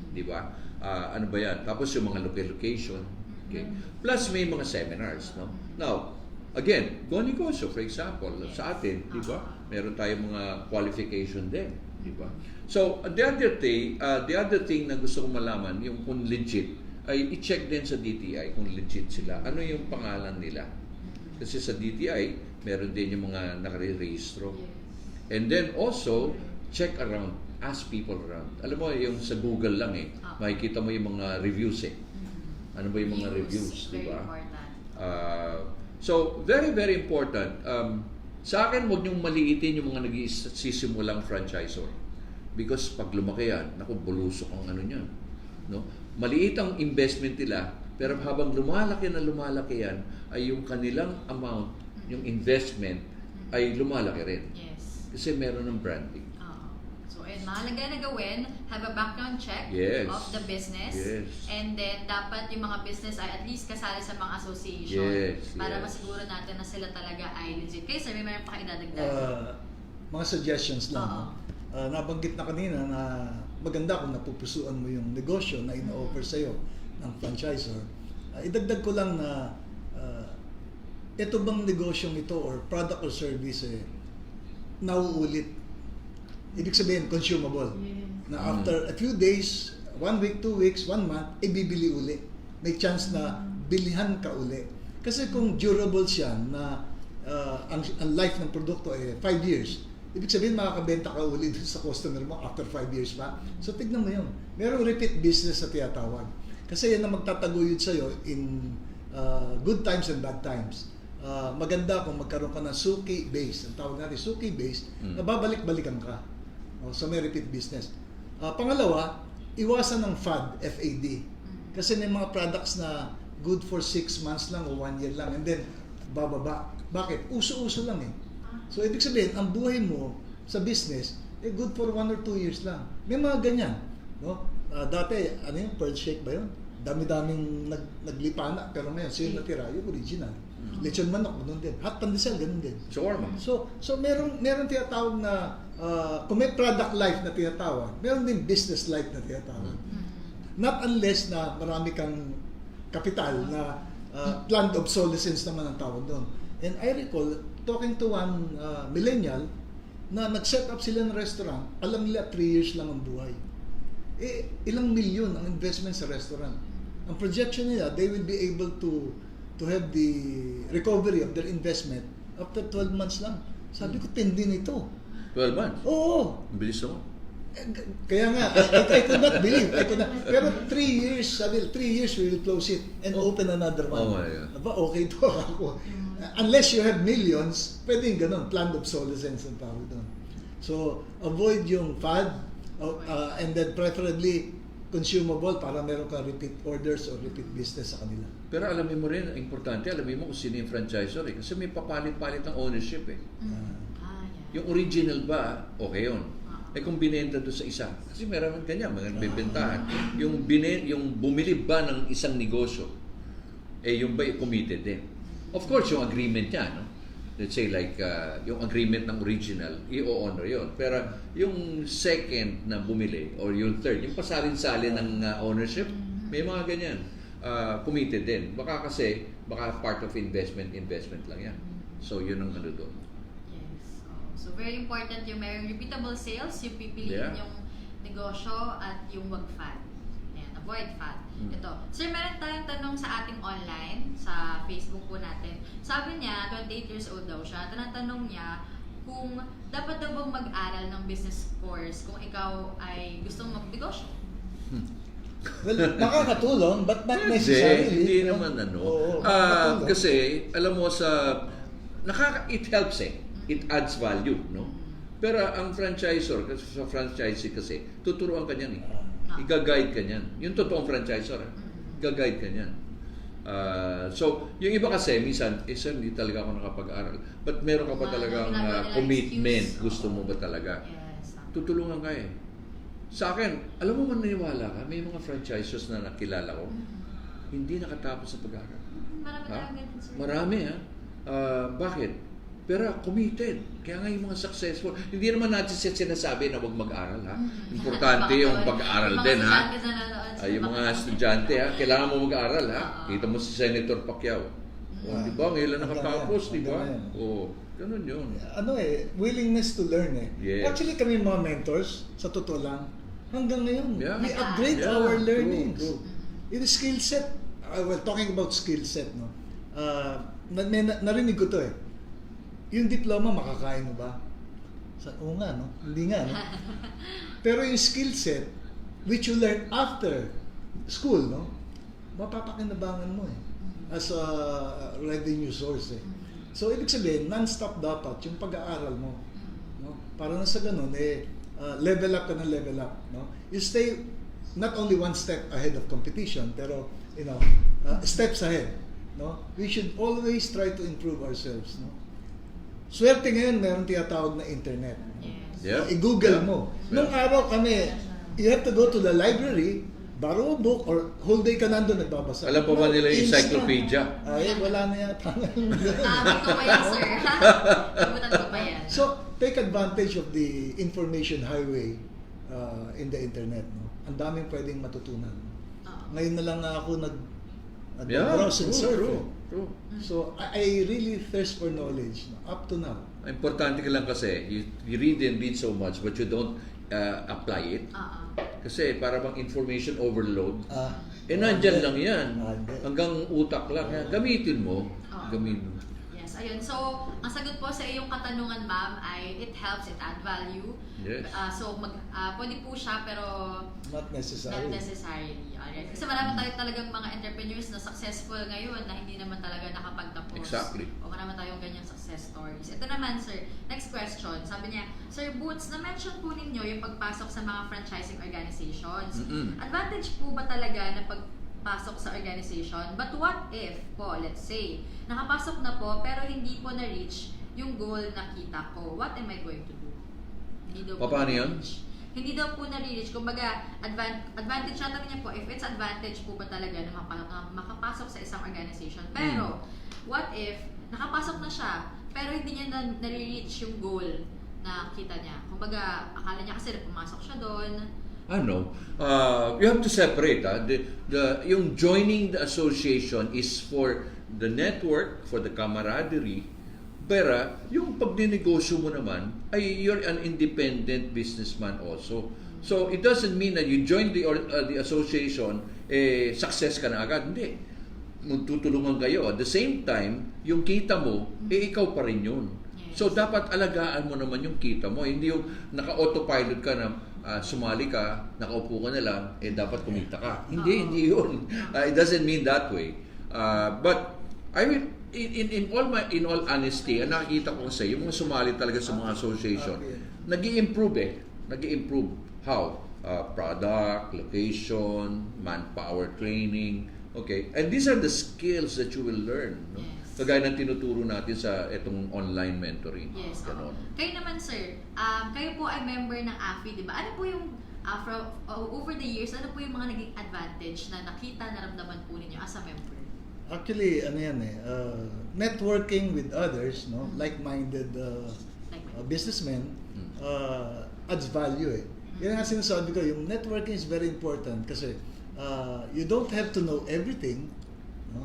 di ba? Ano ba yan? Tapos yung mga location. Okay? Plus may mga seminars. No? Now, again, go negosyo, for example, sa atin, di ba? Meron tayong mga qualification din. Di ba? So, the other thing na gusto kong malaman, yung kung legit, ay i-check din sa DTI kung legit sila. Ano yung pangalan nila? Kasi sa DTI, meron din yung mga nakarehistro. And then also, check around. Ask people around. Alam mo, yung sa Google lang makikita mo yung mga reviews Ano ba yung mga reviews, di ba? So, very, very important. Sa akin, huwag niyong maliitin yung mga nagsisimulang franchisor. Because pag lumaki yan, naku, bulusok ang ano niyan. No? Maliit ang investment nila, pero habang lumalaki yan, ay yung kanilang amount, yung investment, ay lumalaki rin. Yes. Kasi meron ng branding. So, mahalaga na gawin, have a background check of the business. Yes. And then, dapat yung mga business ay at least kasali sa mga association. Para masiguro natin na sila talaga ay legit. Kayo, sir, may meron pa kayo dadagdag? Mga suggestions lang. Nabanggit na kanina na maganda kung napupusuan mo yung negosyo na ina-offer sa'yo ng franchisor. Idagdag ko lang na ito bang negosyong ito or product or service nauulit. Ibig sabihin, consumable. Na after a few days, 1 week, 2 weeks, 1 month, ibibili uli. May chance na bilihan ka uli. Kasi kung durable siya na ang life ng produkto 5 years, ibig sabihin makakabenta ka uli sa customer mo after 5 years pa. So tignan mo yun. Merong repeat business na tinatawag. Kasi yan ang magtataguyod sa'yo in good times and bad times. Maganda kung magkaroon ka ng suki base. Ang tawag natin suki base, na babalik-balikan ka. So may repeat business. Pangalawa, iwasan ng FAD, FAD. Kasi may mga products na good for 6 months lang o 1 year lang and then bababa. Bakit? Uso-uso lang So, ibig sabihin, ang buhay mo sa business, good for 1 or 2 years lang. May mga ganyan. No? Dati, pearl shake ba yun? Dami-daming naglipana, pero ngayon, sino natira? Yung original. Lechon manok, ganun din. Hot pandesal, ganun din. Shawarma. So meron tinatawag na, kung may product life na tinatawag, meron din business life na tinatawag. Not unless na marami kang kapital na planned obsolescence naman ang tawag doon. And I recall, talking to one millennial na nag-set up sila ng restaurant, alam nila 3 years lang ang buhay. Ilang milyon ang investment sa restaurant. Ang projection nila, they will be able to have the recovery of their investment after 12 months lang. Sabi ko, tindi nito. 12 months? Oo. Bilis naman. Kaya nga, I could not believe. Pero 3 years, sabi, 3 years we will close it and open another one. Oh my God. Aba, okay to ako. Unless you have millions, pwedeng ganun, planned obsolescence ang tawag doon. So, avoid yung FAD, And then preferably consumable para meron ka repeat orders or repeat business sa kanila. Pero alamin mo rin, importante, alamin mo kung sino yung franchisor eh. Kasi may papalit-palit ng ownership eh. Yeah. Yung original ba, okay yun. Eh kung binenta doon sa isa, kasi meron ganyan, mga bibentahan. Yung bumili ba ng isang negosyo, eh yung ba committed din. Of course, yung agreement niya, no? Let's say like, yung agreement ng original, i-honor yun. Pero yung second na bumili, or yung third, yung pasalin-salin ng ownership, may mga ganyan. Committed din. Baka part of investment lang yan. So, yun ang ano doon. Yes. So, very important yung may repeatable sales, yung pipiliin yung negosyo at yung wag fat. Ayan, avoid fat. Ito. Sir, meron tayong tanong sa ating online, sa Facebook po natin. Sabi niya, 28 years old daw siya. Tinatanong niya kung dapat daw bang mag-aral ng business course kung ikaw ay gustong magnegosyo. Well, makakatulong, but not necessarily. Hindi naman ano. Kasi, alam mo it helps eh. It adds value, no? Pero ang franchisor, sa franchisee kasi, tuturuan ka niyan eh. I-guide ka niyan. Yung totoong franchisor, i-guide ka niyan. So, yung iba kasi, minsan, sir, hindi talaga ako nakapag-aral. But meron ka pa talagang commitment. Gusto mo ba talaga? Yes. Tutulungan ka eh. Sa akin, alam mo maniniwala ka, may mga franchisors na nakilala ko, hindi nakatapos sa pag-aaral. Marami ha? Bakit? Pero committed. Kaya nga yung mga successful. Hindi naman natin sinasabi na huwag mag-aral ha. Importante yung pag-aaral din ha. Yung mga estudyante ha. Kailangan mo mag-aaral ha. Kita mo si Senator Pacquiao. Di ba? Ngayon lang nakatapos, di ba? Ganun yun. Willingness to learn eh. Yes. Actually kami mga mentors, sa totoo lang, hanggang ngayon, we upgrade Yeah. our learnings. True. Yung skill set, well, talking about skill set, no? Narinig ko to eh. Yung diploma, makakain mo ba? Oo nga, no? Hindi nga, no? Pero yung skill set, which you learn after school, no? Mapapakinabangan mo eh. As a revenue source eh. So, ibig sabihin, non-stop dapat yung pag-aaral mo. No? Para na sa ganun, level up ka ng level up. No? You stay not only one step ahead of competition, pero, steps ahead. No? We should always try to improve ourselves. No? Swerte ngayon, meron tinatawag na internet. Yes. Yeah. I-google mo. Nung araw kami, you have to go to the library, borrow a book, or whole day ka nandun nagbabasa. Alam pa ba nila yung encyclopedia? Ay, wala na yata. Sabi ko pa yan, sir. Ibutan ko pa yan. So, take advantage of the information highway in the internet. No? Ang daming pwedeng matutunan. Ngayon na lang ako nag-browse and surf. True. So, I really thirst for knowledge up to now. Importante ka lang kasi, you read and read so much but you don't apply it. Kasi para bang information overload. Nandyan lang yan. Hanggang utak lang. Gamitin mo. Gamitin mo. Yes, ayun. So, ang sagot po sa iyong katanungan, ma'am, ay it helps, it add value. Yes. So, pwede po siya, pero Not necessarily. not necessarily. Alright. Kasi marami tayo talagang mga entrepreneurs na successful ngayon na hindi naman talaga nakapagtapos. Exactly. O marami tayong ganyang success stories. Ito naman, sir. Next question. Sabi niya, Sir Boots, na-mention po ninyo yung pagpasok sa mga franchising organizations. Advantage po ba talaga na pagpasok sa organization? But what if po, let's say, nakapasok na po pero hindi po na-reach yung goal na kita ko? What am I going to do? Hindi daw po Paano yun? na-reach. Hindi daw po na-reach. Kumbaga, advantage siya niya po, if it's advantage po ba talaga na makapasok sa isang organization. Pero, what if, nakapasok na siya, pero hindi niya na-reach yung goal na kita niya. Kumbaga, akala niya kasi pumasok siya doon. You have to separate. Yung joining the association is for the network, for the camaraderie. Pero yung pagdinegosyo mo naman, ay you're an independent businessman also. So it doesn't mean that you join the association, success ka na agad. Hindi. Magtutulungan kayo. At the same time, yung kita mo, ikaw pa rin yun. So dapat alagaan mo naman yung kita mo. Hindi yung naka-autopilot ka na sumali ka, nakaupo ka na lang, dapat kumita ka. Hindi yun. It doesn't mean that way. But I mean, in all honesty, ang nakikita ko kasi, yung mga sumali talaga sa mga association, nag-i-improve. how? Product, location, manpower training. Okay? And these are the skills that you will learn. No? Yes. Kagaya ng tinuturo natin sa itong online mentoring. Yes, Ganon. Kayo naman, sir, kayo po ay member ng AFI, di ba? Ano po yung, over the years, ano po yung mga naging advantage na nakita, naramdaman po ninyo as a member? Actually, ano yan networking with others, no, like-minded businessmen adds value Yan nga sinasabi ko, yung networking is very important kasi you don't have to know everything, no?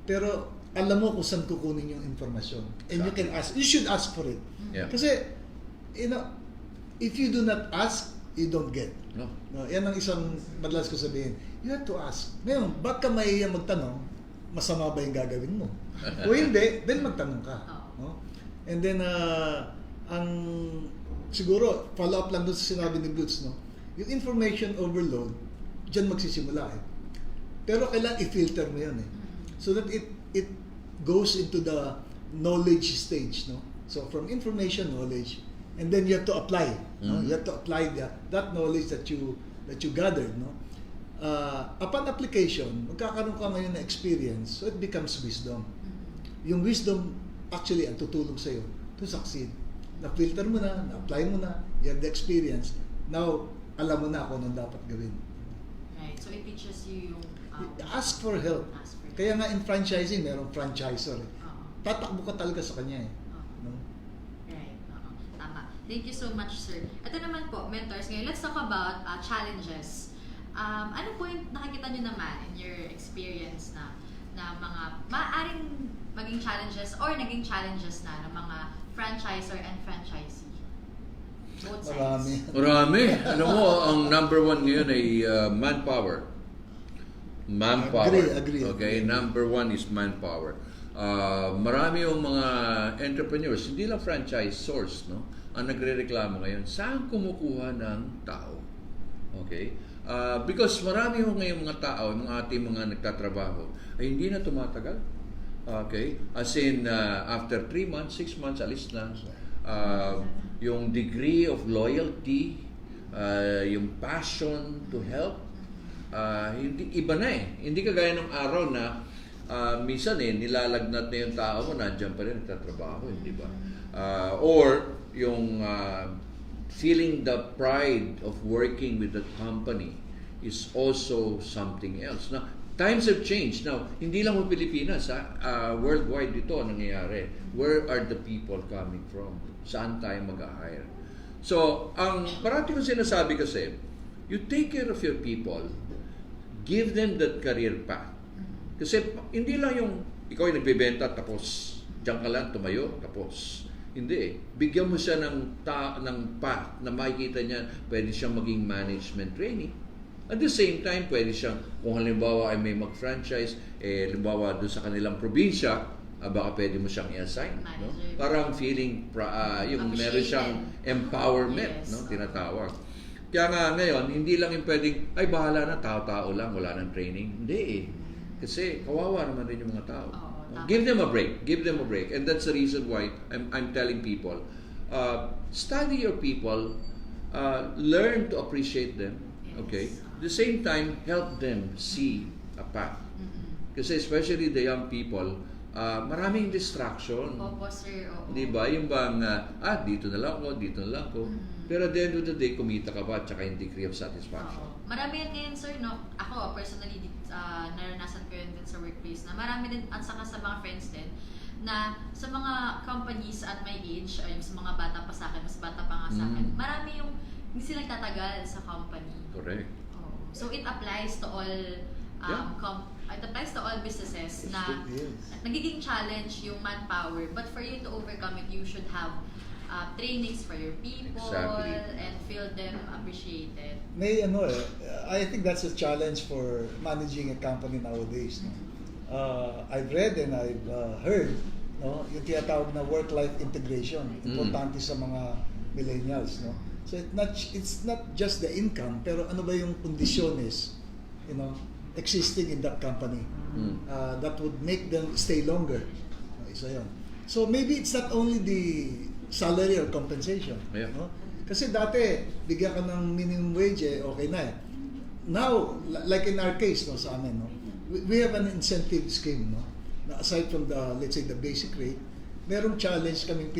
Pero alam mo kung saan kukunin yung informasyon. And you can ask, you should ask for it. Yeah. Kasi, if you do not ask, you don't get. No. No, yan ang isang madalas ko sabihin. You have to ask. Ngayon, baka mahiya magtanong, masama ba yung gagawin mo? O hindi, then magtanong ka. No? And then, siguro, follow up lang doon sa sinabi ni Boots, no? Yung information overload, dyan magsisimula Pero kailangan i-filter mo yun So that it goes into the knowledge stage, no? So from information, knowledge, and then you have to apply. No? You have to apply that knowledge that you gathered, no? Upon application, magkakaroon ka ngayon na experience, so it becomes wisdom. Yung wisdom, actually, ang tutulong sa'yo to succeed. Na-filter mo na, na-apply mo na, you have the experience. Now, alam mo na kung anong dapat gawin. Right, so it teaches you yung... Ask for help. Kaya nga in franchising, merong franchisor. Tatakbo ka talaga sa kanya No? Right, tama. Thank you so much, sir. Ito naman po, mentors, ngayon, let's talk about challenges. Ano po yung nakikita nyo naman in your experience na mga maaaring maging challenges or naging challenges na ng mga franchisor and franchisee? Both sides. Marami. Alam mo, ang number one ngayon ay manpower. Agree. Okay, number one is manpower. Marami yung mga entrepreneurs, hindi lang franchisors, no? Ang nagrereklamo ngayon, saan kumukuha ng tao? Okay? Because marami yung ngayong mga tao, yung ating mga nagtatrabaho, ay hindi na tumatagal. Okay? As in, after 3 months, 6 months, alis na. Yung degree of loyalty, yung passion to help, hindi iba na Hindi kagaya ng araw na minsan nilalagnat na yung tao mo, nandiyan pa rin nagtatrabaho, hindi ba? Or yung feeling the pride of working with that company is also something else. Now, times have changed. Now, hindi lang sa Pilipinas, worldwide ito ang nangyayari. Where are the people coming from? Saan tayo mag-hire? So, ang parati ko sinasabi kasi, you take care of your people, give them that career path. Kasi hindi lang yung ikaw ay nagbebenta tapos diyan ka lang tumayo tapos. Hindi Bigyan mo siya ng path na makikita niya pwede siyang maging management trainee. At the same time, pwede siyang, kung halimbawa ay may mag-franchise, halimbawa doon sa kanilang probinsya, baka pwede mo siyang i-assign. No? Parang feeling, yung meron siyang empowerment, no? Tinatawag. Kaya nga ngayon, hindi lang yung pwedeng, ay bahala na, tao-tao lang, wala nang training. Hindi Kasi kawawa naman rin yung mga tao. Give them a break. And that's the reason why I'm telling people, study your people, learn to appreciate them, okay? At the same time, help them see a path. Kasi especially the young people, maraming distraction. Opo, sir. Di ba? Yung bang, dito na lang ako. Pero at the end of the day, kumita ka ba at saka yung degree of satisfaction. Marami yan ngayon, sir, no? Ako, personally, naranasan ko yun din sa workplace na marami din, at saka sa mga friends din, na sa mga companies at my age, yung sa mga bata pa sa akin, mas bata pa nga sa akin, marami yung hindi sila nagtatagal sa company. Correct. So it applies to all it applies to all businesses na nagiging challenge yung manpower, but for you to overcome it, you should have trainings for your people and feel them appreciated. May I think that's a challenge for managing a company nowadays. No? I've read and I've heard yung tinatawag na work-life integration, importante sa mga millennials. No? So it's not just the income, pero ano ba yung kondisyones existing in that company that would make them stay longer. Isa yun. So maybe it's not only the salary or compensation. Yeah. No? Kasi dati, bigyan ka ng minimum wage, okay na eh. Now, like in our case, no, sa amin, no, we have an incentive scheme, no, na aside from the, let's say, the basic rate, merong challenge kaming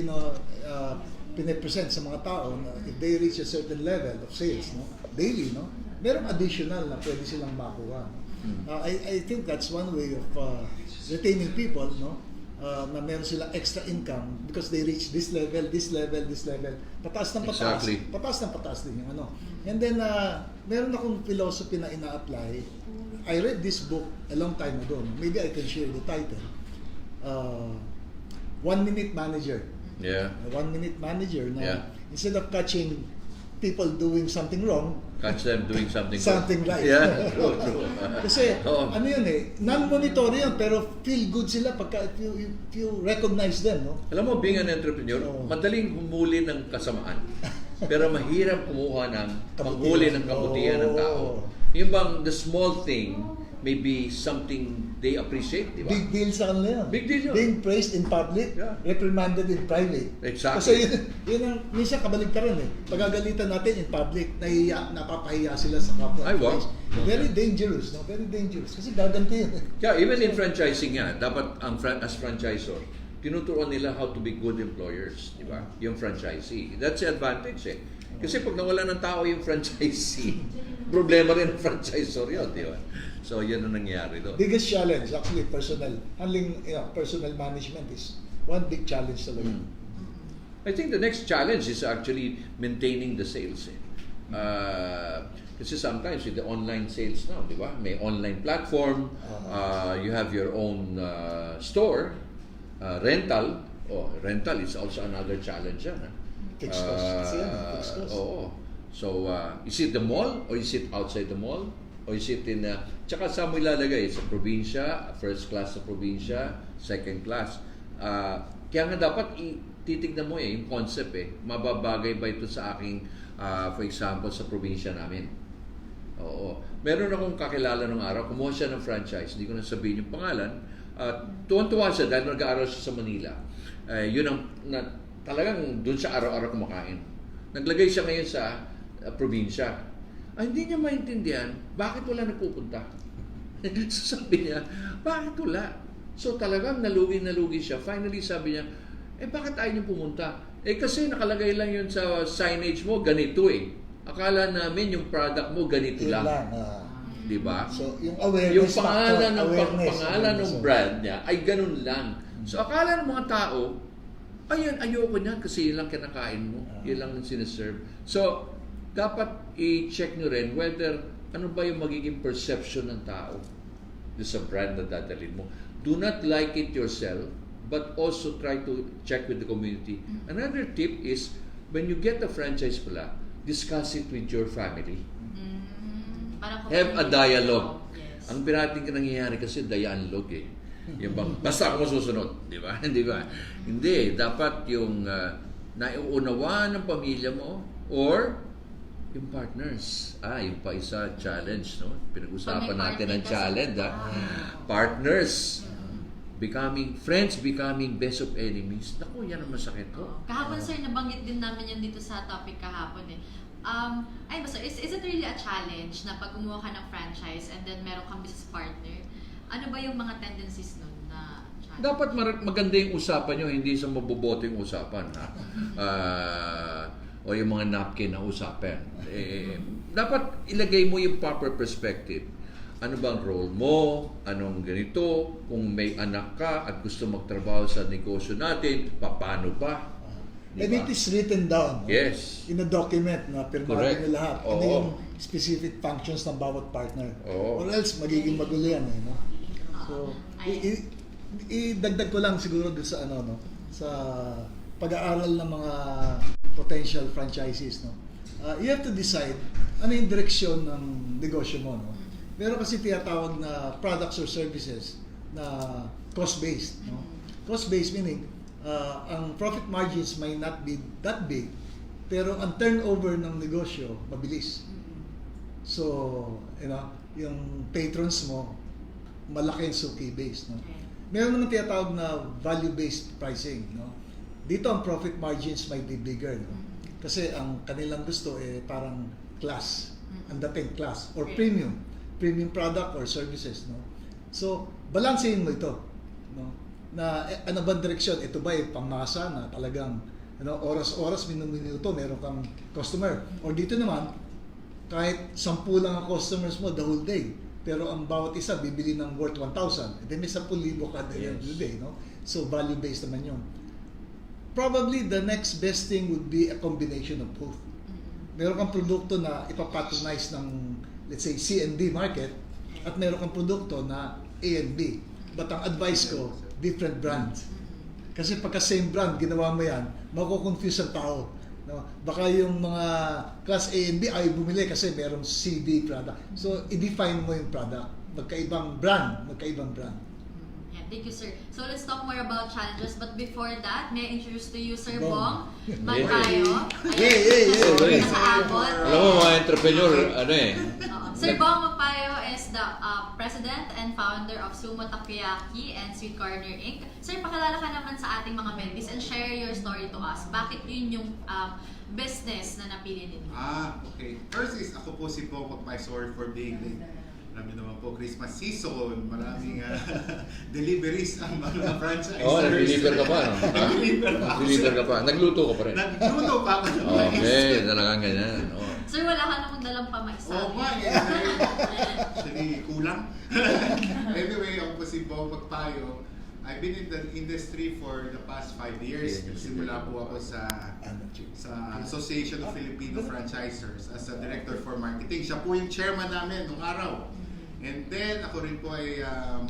pinapresent sa mga tao na if they reach a certain level of sales, no, daily, no, merong additional na pwede silang makuha. No? I think that's one way of retaining people, no, na meron silang extra income because they reach this level, this level, this level. Pataas ng pataas. Exactly. Pataas ng pataas din yung ano. And then, meron akong philosophy na ina-apply. I read this book a long time ago. Maybe I can share the title. 1 Minute Manager. Yeah. A 1 Minute Manager na Yeah. instead of catching people doing something wrong, Catch them doing something right. Yeah, true, true. Kasi Oo. ano yun non-monetary yun, pero feel good sila pagka if you recognize them, no? Alam mo, being an entrepreneur, Oo. madaling humuli ng kasamaan. Pero mahirap kumuha ng Kabutihan. manghuli ng kabutihan ng tao. Oo. Yung bang the small thing may be something they appreciate, di ba? Big deal sa kanila yan. Big deal yun. Being praised in public, Yeah. reprimanded in private. Exactly. Kasi yun ang, minsan kabaligtaran Pagagalitan natin in public, napapahiya sila sa kapwa. Ay, wow. Very dangerous, no? Very dangerous. Kasi gaganti yun. Yeah, even in franchising nga, dapat as franchisor, tinuturuan nila how to be good employers, di ba? Yung franchisee. That's the advantage eh. Kasi pag nawala ng tao yung franchisee, problema rin ang franchisor yun, di ba? So, yun ang nangyari doon. Biggest challenge, actually, handling personal management is one big challenge talaga. I think the next challenge is actually maintaining the sales. Kasi sometimes with the online sales now, di ba? May online platform, you have your own store, rental. Rental is also another challenge yan. Fixed cost. Kasi yan, fixed cost. Oo. So, is it the mall or is it outside the mall? Or is it in, tsaka saan mo ilalagay? Sa probinsya, first class sa probinsya, second class. Kaya nga dapat titignan mo yung concept mababagay ba ito sa aking, for example, sa probinsya namin. Oo. Meron akong kakilala nung araw, kumuha siya ng franchise, hindi ko na sabihin yung pangalan. Tuwan-tuwa siya dahil nag-aaral siya sa Manila. Yun ang, talagang doon siya araw-araw kumakain. Naglagay siya ngayon sa probinsya. Hindi niya maintindihan, bakit wala nagpupunta? So sabi niya, bakit wala? So talagang nalugi siya. Finally sabi niya, bakit ayaw niyo pumunta? Kasi nakalagay lang yun sa signage mo, ganito Akala namin yung product mo ganito lang. Di ba? So, yung awareness yung pangalan factor, ng brand niya ay ganun lang. So akala ng mga tao, ayoko niyan kasi yun lang kinakain mo. Yun lang yung sinaserve. So, dapat i-check nyo rin whether ano ba yung magiging perception ng tao sa brand na dadalhin mo. Do not like it yourself, but also try to check with the community. Another tip is, when you get a franchise pala, discuss it with your family. Have a dialogue. Yes. Ang pirating nangyayari kasi dialogue Yung bang, basta ako masusunod, di ba? Hindi ba? Hindi, dapat yung naiunawaan ng pamilya mo or yung partners. Yung pa isa challenge, no? Pinag-usapan natin ang challenge, Partners. Friends becoming best of enemies. Naku, yan ang masakit ko. Kahapon, sir, nabanggit din namin yan dito sa topic kahapon basta, is it really a challenge na pag gumawa ka ng franchise and then meron kang business partner? Ano ba yung mga tendencies nun na challenge? Dapat maganda yung usapan nyo, hindi sa mabuboto yung usapan. O yung mga napkin na usapan. Dapat ilagay mo yung proper perspective. Ano bang role mo? Anong ganito? Kung may anak ka at gusto magtrabaho sa negosyo natin, paano ba? And it is written down. Yes. In a document na pirmado nyo lahat. Ano Oo. yung specific functions ng bawat partner. Oo. Or else, magiging magulo yan. No? So, idagdag ko lang siguro doon sa sa pag-aaral ng mga potential franchisees. You have to decide ano yung direksyon ng negosyo mo. No? Meron kasi tinatawag na products or services na cost-based. No? Cost-based meaning, ang profit margins may not be that big, pero ang turnover ng negosyo mabilis. So, yung patrons mo, malaki yung suki-based. No? Meron naman tinatawag na value-based pricing. No? Dito ang profit margins might be bigger. No? Kasi ang kanilang gusto parang class, ang dating class or Okay. premium product or services, no? So, balansehin mo ito, no? Na ano bang direksyon? Ito ba pangmasa na talagang oras-oras, minuto meron kang customer, or dito naman kahit 10 lang ang customers mo the whole day, pero ang bawat isa bibili ng worth 1,000, then may 10,000 ka at the end of the day, no? So value based naman yun. Probably the next best thing would be a combination of both. Meron kang produkto na ipapatronize ng, let's say, C and D market, at meron kang produkto na A and B. But ang advice ko, different brands. Kasi pagka same brand, ginawa mo yan, mako-confuse ang tao. No? Baka yung mga class A and B ay bumili kasi merong C, D product. So, i-define mo yung product. Magkaibang brand. Yeah, thank you, sir. So let's talk more about challenges. But before that, may I introduce to you Sir Bong. Bong Magpayo. Yay! Sorry. Nasa abot. Alam mo, mga entrepreneur, Sir Bong Magpayo is the president and founder of Sumo Takoyaki and Sweet Corner Inc. Sir, pakilala ka naman sa ating mga mentees and share your story to us. Bakit yun yung business na napili ninyo? Okay. First is, ako po si Bong Magpayo. Sorry for being late. Alam niyo naman po, Christmas season, maraming deliveries ang mga franchisers. nag-deliver ka pa, no? Nag-deliver ka pa. Nagluto ka pa rin. Nagluto pa ako ng mais. Okay, talagang ganyan. Sir, wala ka namang dalang pamaisa. Oo nga, actually, kulang. Anyway, ako po si Bong Magpayo. I've been in the industry for the past 5 years. Nagsimula po ako sa Association of Filipino Franchisers as a director for marketing. Siya po yung chairman namin nung araw. And then ako rin po ay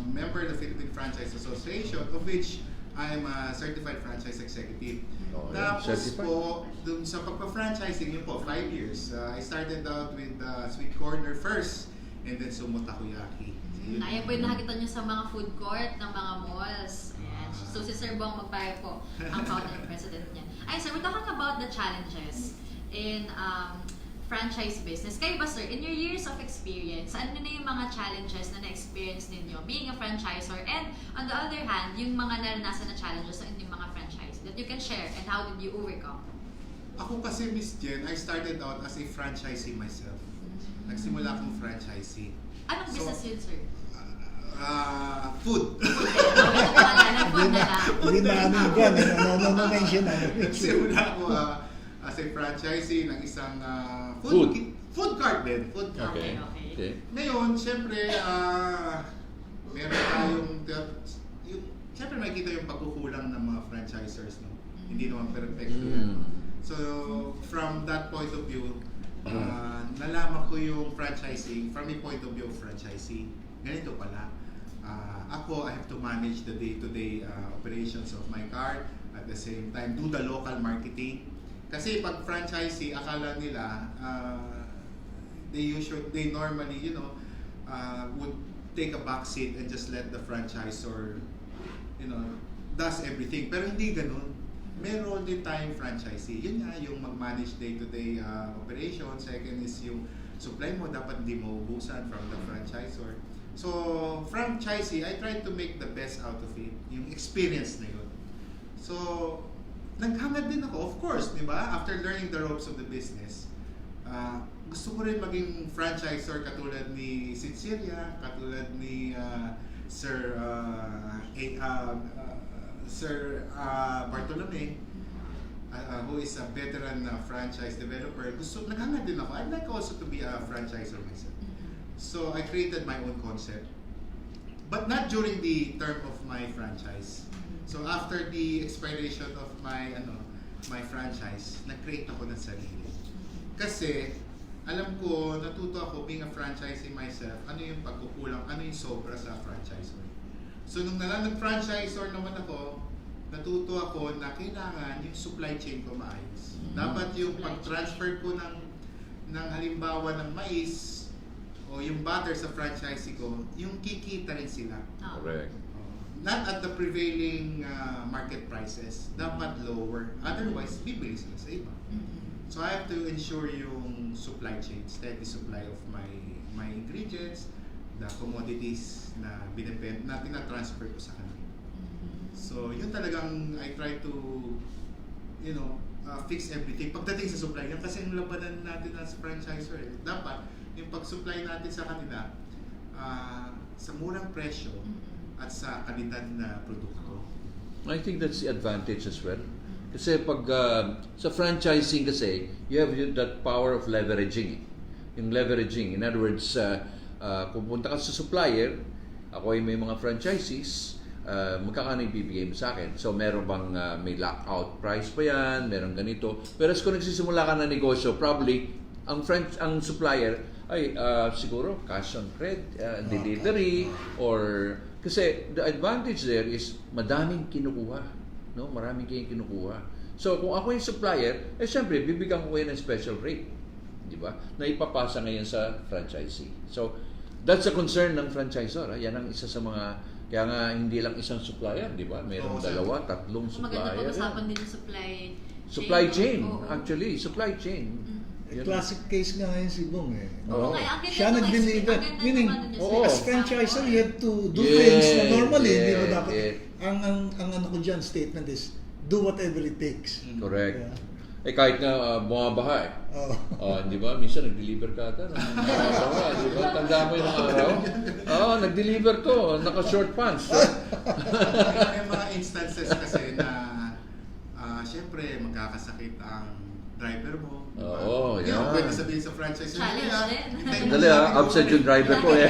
member of the Philippine Franchise Association, of which I am a certified franchise executive. Tapos po, dun sa pagpa-franchising yun po, 5 years. I started out with Sweet Corner first, and then Sumo Takoyaki. Ayan po yung nakikita nyo sa mga food court ng mga malls. Ayan. So si Sir Bong Magpayo po, ang founder and president niya. Ayun sir, we're talking about the challenges in franchise business. Kayo ba sir, in your years of experience, ano na yung mga challenges na na-experience ninyo being a franchisor, and on the other hand, yung mga naranasan na challenges sa inyong mga franchise that you can share and how did you overcome? Ako kasi, Miss Jen, I started out as a franchisee myself. Nagsimula akong franchisee. Anong business yun sir? Food. Hindi na mention. Nagsimula ako as a franchisee ng isang food cart din. Food cart. Okay. Ngayon, siyempre, meron tayong, siyempre makikita yung pagkukulang ng mga franchisers, no? Hindi naman perfecto yan. So, from that point of view, nalaman ko yung franchising from a point of view of franchising. Ganito pala. Ako, I have to manage the day-to-day operations of my cart, at the same time do the local marketing. Kasi pag franchisee, akala nila they normally would take a back seat and just let the franchisor does everything. Pero hindi ganun. Meron din tayong franchisee. Yun nga, yung mag-manage day-to-day operation. Second is yung supply mo, dapat hindi mo ubusan from the franchisor. So, franchisee, I try to make the best out of it. Yung experience na yun. So, naghangad din ako, of course, di ba? After learning the ropes of the business, gusto ko rin maging franchisor katulad ni Cecilia, katulad ni Sir Bartolome, who is a veteran franchise developer. Naghangad din ako. I'd like also to be a franchisor myself. So I created my own concept, but not during the term of my franchise. So after the expiration of my franchise, nag-create ako ng sarili. Kasi alam ko, natuto ako being a franchisee myself, ano yung pagkukulang, ano yung sobra sa franchisor. So nung nag-franchisor naman ako, natuto ako na kailangan yung supply chain ko maayos. Dapat yung pag-transfer ko ng halimbawa ng mais o yung butter sa franchisee ko, yung kikita rin sila. Correct. Not at the prevailing market prices, dapat lower. Otherwise, bibili sila sa iba. So I have to ensure yung supply chain, steady supply of my ingredients, the commodities na tinatransfer ko sa kanila. So yun talagang I try to fix everything pagdating sa supply. Yan kasi ang labanan natin as franchisor. Dapat yung pag-supply natin sa kanila sa murang presyo at sa kalidad na produkto. I think that's the advantage as well. Kasi pag sa franchising kasi, you have that power of leveraging. Yung leveraging, in other words, kung punta ka sa supplier, ako ay may mga franchisees, magkakano ibibigay mo sa akin? So meron bang may lockout price pa yan, meron ganito. Pero kung nagsisimula ka na negosyo, probably ang supplier ay siguro cash on credit, delivery, or kasi the advantage there is madaming kinukuha, no? Maraming kayong kinukuha. So kung ako yung supplier, syempre bibigyan ko kayo ng special rate, di ba? Na ipapasa ngayon sa franchisee. So that's a concern ng franchisor. Yan ang isa sa mga, kaya nga hindi lang isang supplier, di ba? Mayroong dalawa, tatlong supplier. Maganda pag-usapan din yung supply chain. Oo. Actually, supply chain. Classic case nga ngayon si Bong eh. Oo, kaya ang ganda Siya nung nag-deliver. ang ganda Meaning, naman dun Oo. sa as franchisor, you have to do Yeah, things na normally. yeah, Hindi mo dapat. yeah. Ang ano ko dyan, statement is, do whatever it takes. Correct. Yeah. Kahit na bumabaha eh. Oh. Di ba? Minsan nag-deliver ka ata ng bumabaha, di ba? Tanda mo yung araw? Nag-deliver to. Naka-short pants. May mga instances kasi na syempre magkakasakit ang driver mo. Oo, You know, yeah. pwede sabihin sa franchise. Challenge din. Dali absent yung driver ko eh.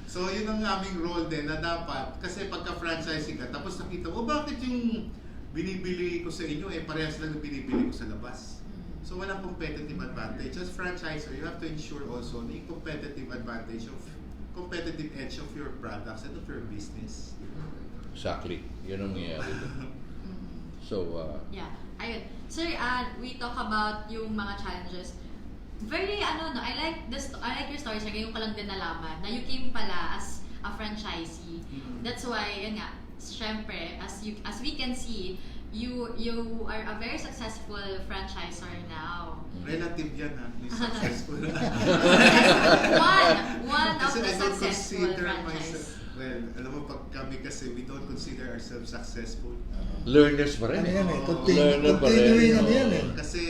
So yun ang aming role din na dapat, kasi pagka-franchising ka, tapos nakita mo, bakit yung binibili ko sa inyo parehas lang yung binibili ko sa labas. So walang competitive advantage. As franchisor, you have to ensure also the competitive advantage of competitive edge of your products and of your business. Exactly. Yun ang nangyayari doon. So, Yeah. Ayun. Sir, we talk about yung mga challenges. Very, I like your story, sir. Ngayon ko lang din nalaman na you came pala as a franchisee. That's why, yun nga, syempre, as we can see, you are a very successful franchisor now. Relative yan ha, yung successful. one of Kasi the I don't successful consider franchise. myself, well, alam mo pag kami kasi, we don't consider ourselves successful. learners pa rin Ano eh. yan eh, Learner pa rin. continuing ano yan eh. Kasi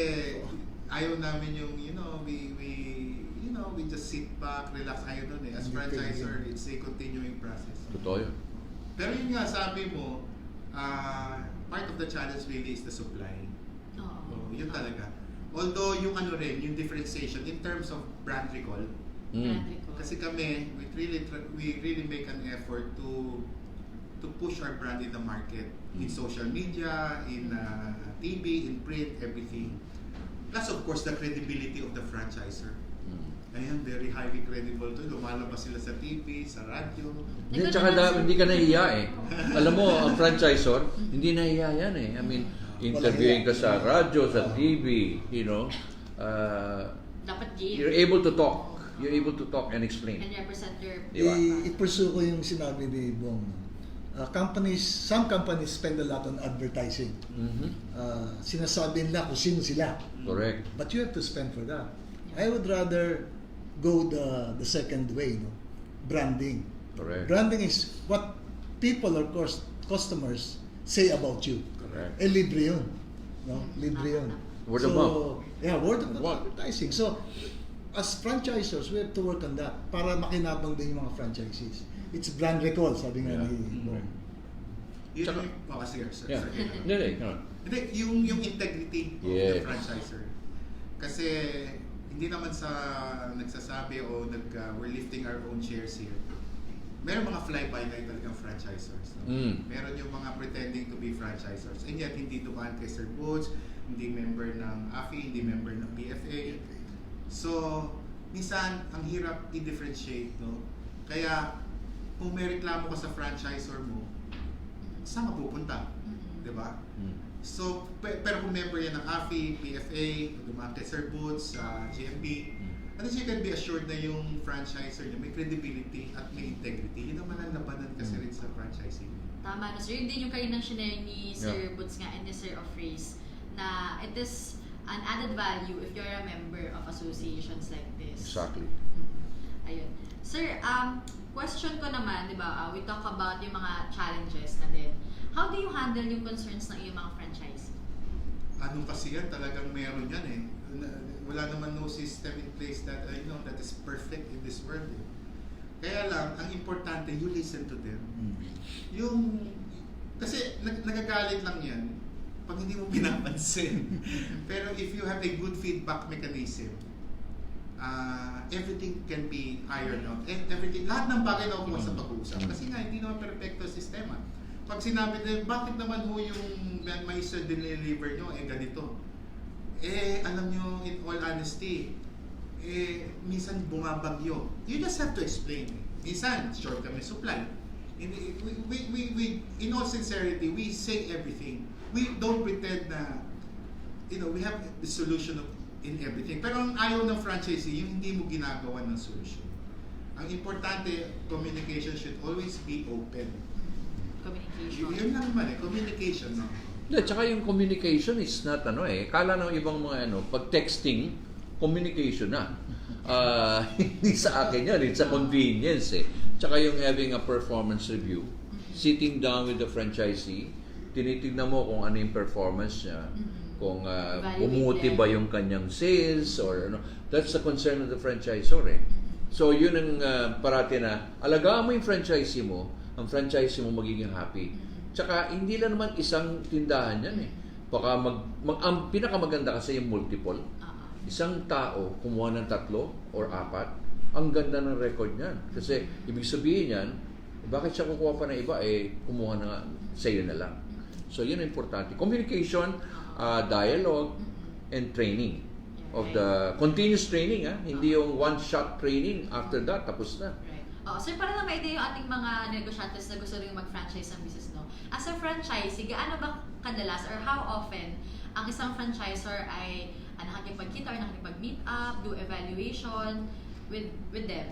ayaw namin yung, we just sit back, relax, ayaw nun eh. As franchisor, it's a continuing process. Totoo yun. Pero yun nga, sabi mo, part of the challenge really is the supply. Oo. Yun talaga. Although yung yung differentiation in terms of brand recall, kasi kami, we really make an effort to push our brand in the market, in social media, in TV, in print, everything. Plus of course the credibility of the franchisor. Ayan, very highly credible to. Lumalabas sila sa TV, sa radyo. Tsaka hindi ka nahiya eh. Alam mo, ang franchisor, hindi nahiya yan eh. I mean, interviewing ka sa radyo, sa TV, Dapat give. you're able to talk. You're able to talk and explain. And represent your Diba? I-pursue ko yung sinabi ni Bong. Some companies spend a lot on advertising. Sinasabi nila kung sino sila. Correct. But you have to spend for that. I would rather go the second way, no? Branding. Correct. Branding is what people or customers say about you. Correct. Libre yun. No? Libre yun. Word of mouth. Yeah, word of mouth advertising. So, as franchisors, we have to work on that para makinabang din yung mga franchisees. It's brand recall, sabi nga ni Bong. Yun Tsaka- sige, sir. Yeah. Sorry. Hindi, yung integrity of the Yes. franchisor. Kasi hindi naman sa nagsasabi o we're lifting our own shares here. Meron mga fly-by-night talagang franchisors. No? Meron yung mga pretending to be franchisors. And yet, hindi dumaan kay Sir Boots, hindi member ng AFI, hindi member ng PFA. So, minsan, ang hirap i-differentiate. No? Kaya, kung may reklamo ka sa franchisor mo, saan ka pupunta? Diba? So, pero kung member yan ng AFI, PFA, dumaan kay Sir Boots, GMB, at least you can be assured na yung franchisor niya may credibility at may integrity. Yun naman ang labanan kasi rin sa franchising. Tama na sir. Yun din yung kayo nang shinare ni Sir Yeah. Boots nga and ni Sir Ofrace na it is an added value if you're a member of associations like this. Exactly. Ayun. Sir, question ko naman, di ba, we talk about yung mga challenges na din. How do you handle yung concerns ng iyong mga franchise? ano kasi yan, talagang meron yan eh. Wala naman no system in place that that is perfect in this world eh. Kaya lang, ang importante, you listen to them. Kasi nagagalit lang yan pag hindi mo pinapansin. Pero if you have a good feedback mechanism, everything can be ironed out. Everything, lahat ng bagay na sa pag-uusap. Kasi nga, hindi naman perfecto sistema. Pag sinabi nila, bakit naman ho yung may deliver nyo, ganito. Alam nyo, in all honesty, minsan bumabagyo. You just have to explain. Minsan, short kami supply. In all sincerity, we say everything. We don't pretend na, we have the solution in everything. Pero ang ayaw ng franchisee, yung hindi mo ginagawa ng solution. Ang importante, communication should always be open. Communication. Yun lang naman communication, no? Tsaka yung communication is not kala ng ibang mga pag texting, communication na. Hindi sa akin yan, it's a convenience Tsaka yung having a performance review, sitting down with the franchisee, tinitignan mo kung ano yung performance niya, kung bumuti ba yung kanyang sales or that's the concern of the franchisor So yun ang parati na, alagaan mo yung franchisee mo, ang franchisee mo magiging happy. Tsaka hindi lang naman isang tindahan yan Baka ang pinakamaganda kasi yung multiple. Isang tao kumuha ng 3 or 4, ang ganda ng record niyan. Kasi ibig sabihin yan, bakit siya kukuha pa ng iba kumuha na sa'yo na lang. So yun ang importante. Communication, dialogue, and training. Of the continuous training, hindi yung one-shot training, after that, tapos na. Sir, para na ma-idea yung ating mga negosyantes na gusto rin mag-franchise ng business, no? As a franchisee, gaano ba kadalas or how often ang isang franchisor ay nakikipagkita or nakikipag-meet up, do evaluation with them?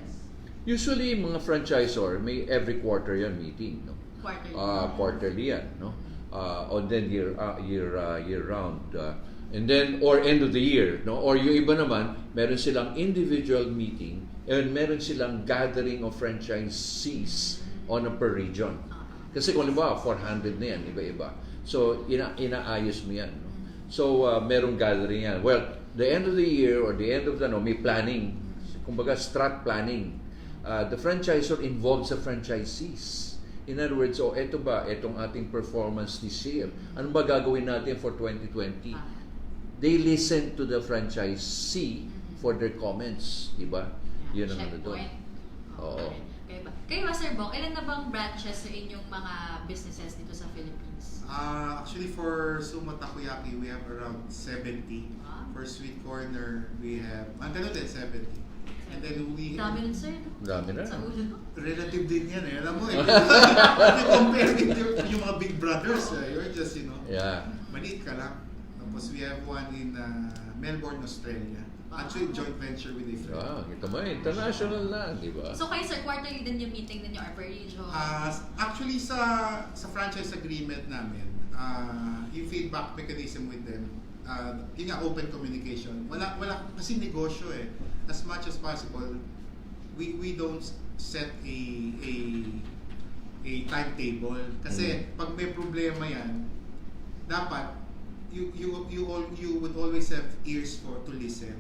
Usually, mga franchisor, may every quarter yan meeting, no? Quarterly. Quarterly yan, no? Or then year round. And then, or end of the year, no? Or yung iba naman, meron silang individual meeting and meron silang gathering of franchisees on a per region. Kasi kung halimbawa, 400 na yan, iba-iba. So, inaayos mo yan. No? So, merong gathering yan. Well, the end of the year or the end of the may planning. Kumbaga, strat planning. The franchisor involves the franchisees. In other words, etong ating performance this year. Ano ba gagawin natin for 2020? They listen to the franchisee for their comments. Diba? Yun ang ano doon. Oo. Kayo ba, Sir Bong, ilan na bang branches sa inyong mga businesses dito sa Philippines? Actually, for Sumo Takoyaki, we have around 70. For Sweet Corner, we have, ganun din, 70. And then we... Dami nun, Sir. Dami na. Sa ulo. Relative din yan Alam mo you compare with yung mga big brothers, you're just, Yeah. maliit ka lang. Tapos we have one in Melbourne, Australia. Actually, joint venture with a friend. Kita mo, international na, di ba? So kayo, Sir, quarterly din yung meeting ninyo or per region? Actually, sa franchise agreement namin, yung feedback mechanism with them, yun nga, open communication. Wala kasi negosyo As much as possible, we don't set a timetable. Kasi pag may problema yan, dapat you would always have ears to listen.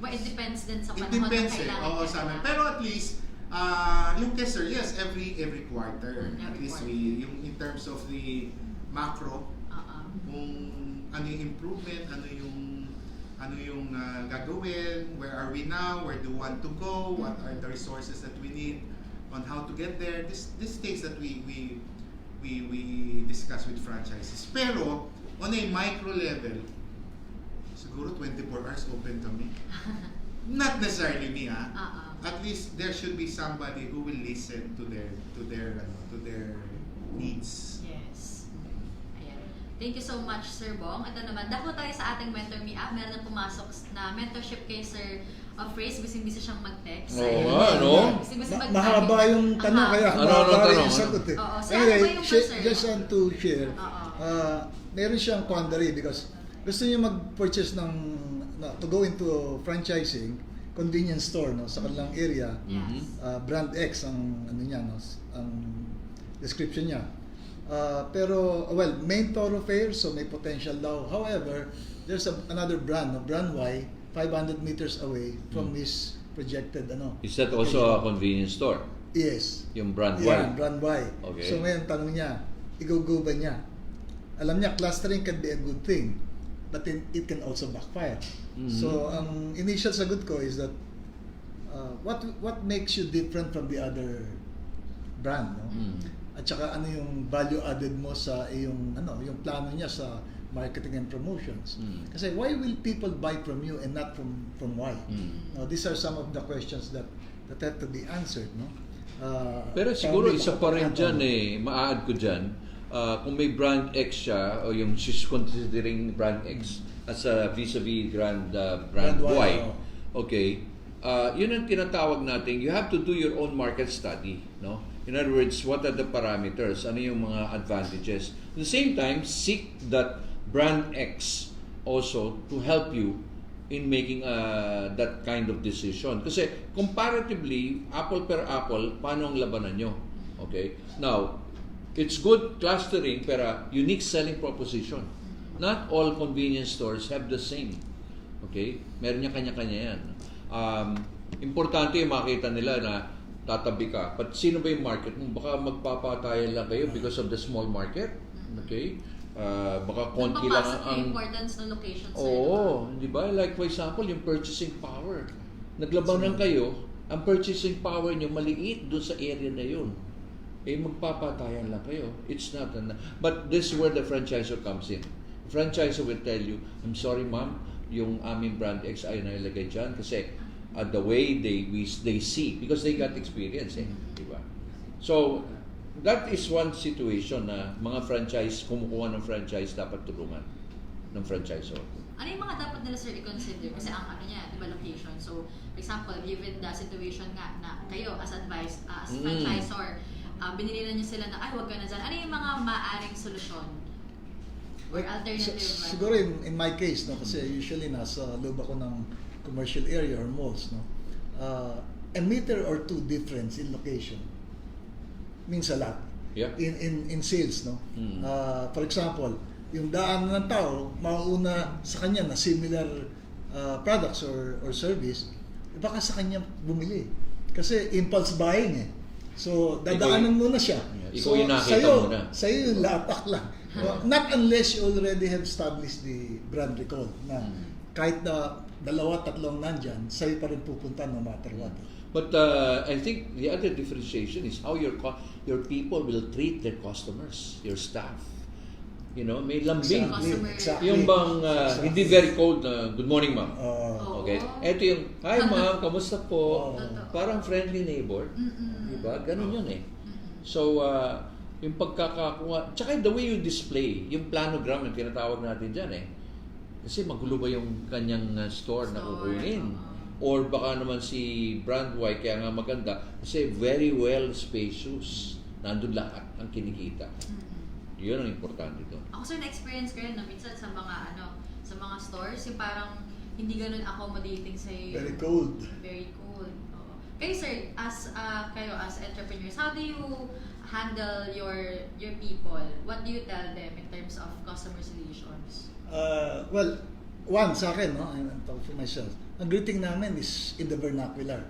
But it depends din sa It panahon na depends kailangan sa amin. Pero at least, yung sir, yes, every quarter. At least yung in terms of the macro, kung ano yung improvement, ano yung gagawin, where are we now, where do we want to go, what are the resources that we need, on how to get there. These things that we discuss with franchises. Pero on a micro level, siguro 24 hours open kami. Not necessarily me, At least there should be somebody who will listen to their needs. Yes. Ayan. Thank you so much, Sir Bong. Ito naman, dako tayo sa ating Mentor Me app. Meron na pumasok na mentorship kay Sir Phrase. Busy-busy siyang mag-text. Busy-busy mag-text. Mahaba yung tanong, kaya mahaba rin yung sagot Oo. So, ano ba yung sir? Just want to share. Meron siyang quandary because gusto niya mag-purchase to go into franchising, convenience store sa kanilang area. Yes. Brand X ang ang description niya. Pero, well, main thoroughfare, so may potential daw. However, there's another brand, no? Brand Y, 500 meters away from his projected, Is that also a convenience store? Yes. Yung brand Y? Yeah, brand Y. Okay. So ngayon, tanong niya, i-go ba niya? Alam niya, clustering can be a good thing, but it can also backfire. So, ang initial sagot ko is that, what makes you different from the other brand, no? At saka ano yung value added mo sa yung yung plano niya sa marketing and promotions. Kasi why will people buy from you and not from Y? Now, these are some of the questions that have to be answered, no? Pero siguro isa pa rin dyan ma-add ko dyan, kung may brand X siya o yung she's considering brand X as a vis-a-vis brand Y, okay, yun ang tinatawag natin, you have to do your own market study, no? In other words, what are the parameters? Ano yung mga advantages? At the same time, seek that brand X also to help you in making that kind of decision. Kasi comparatively, apple per apple, paano ang labanan nyo? Okay? Now, it's good clustering pero unique selling proposition. Not all convenience stores have the same. Okay? Meron niya kanya-kanya yan. Importante yung makita nila na tatabi ka. But sino ba yung market mo? Baka magpapatayan lang kayo because of the small market. Okay? Baka konti lang ang importance ng location sa di ba? Like for example, yung purchasing power. Naglabanan kayo, ang purchasing power nyo maliit doon sa area na yun. Magpapatayan lang kayo. It's not but this is where the franchisor comes in. The franchisor will tell you, I'm sorry ma'am, yung aming brand X ay nailagay dyan kasi the way they see because they got experience di ba? So that is one situation na mga franchise kumukuha ng franchise dapat tulungan ng franchisor. Ano yung mga dapat nila sir i-consider? Kasi ang niya, di ba, location. So, for example, given the situation nga na kayo as franchisor, binili na niyo sila na, ay, wag ka na dyan. Ano yung mga maaaring solusyon? Or alternative? Siguro in my case, no, kasi usually nasa loob ako ng commercial area or malls, no, a meter or two difference in location means a lot. Yeah. In sales, no. For example, yung daan ng tao mauuna sa kanya na similar products or service, baka sa kanya bumili kasi impulse buying so dadaanan muna siya. Ikaw yung nakita muna. Sa'yo yung lapak lang. Not unless you already have established the brand recall na kahit na dalawa, tatlong nandyan, sa'yo pa rin pupunta no matter what. But I think the other differentiation is how your people will treat their customers, your staff. You know, may lambing. Exactly. Yung bang hindi very cold na good morning ma'am. Okay. Ito yung hi ma'am, kamusta po? Parang friendly neighbor. Diba? Ganun yun So, yung pagkakakuha, tsaka the way you display, yung planogram yung tinatawag natin dyan Kasi magulo ba yung kanyang store na kukunin? Or baka naman si brand Y, kaya nga maganda, kasi very well spacious. Nandun lahat ang kinikita. Yun ang importante ito. Ako sir, na-experience ko yun na minsan sa mga sa mga stores, yung parang hindi ganun accommodating sa iyo. Very cold. Very cold. Kayo sir, kayo as entrepreneurs, how do you handle your people? What do you tell them in terms of customer solutions? Well, one sa akin, no, I'm talking for myself. Ang greeting namin is in the vernacular.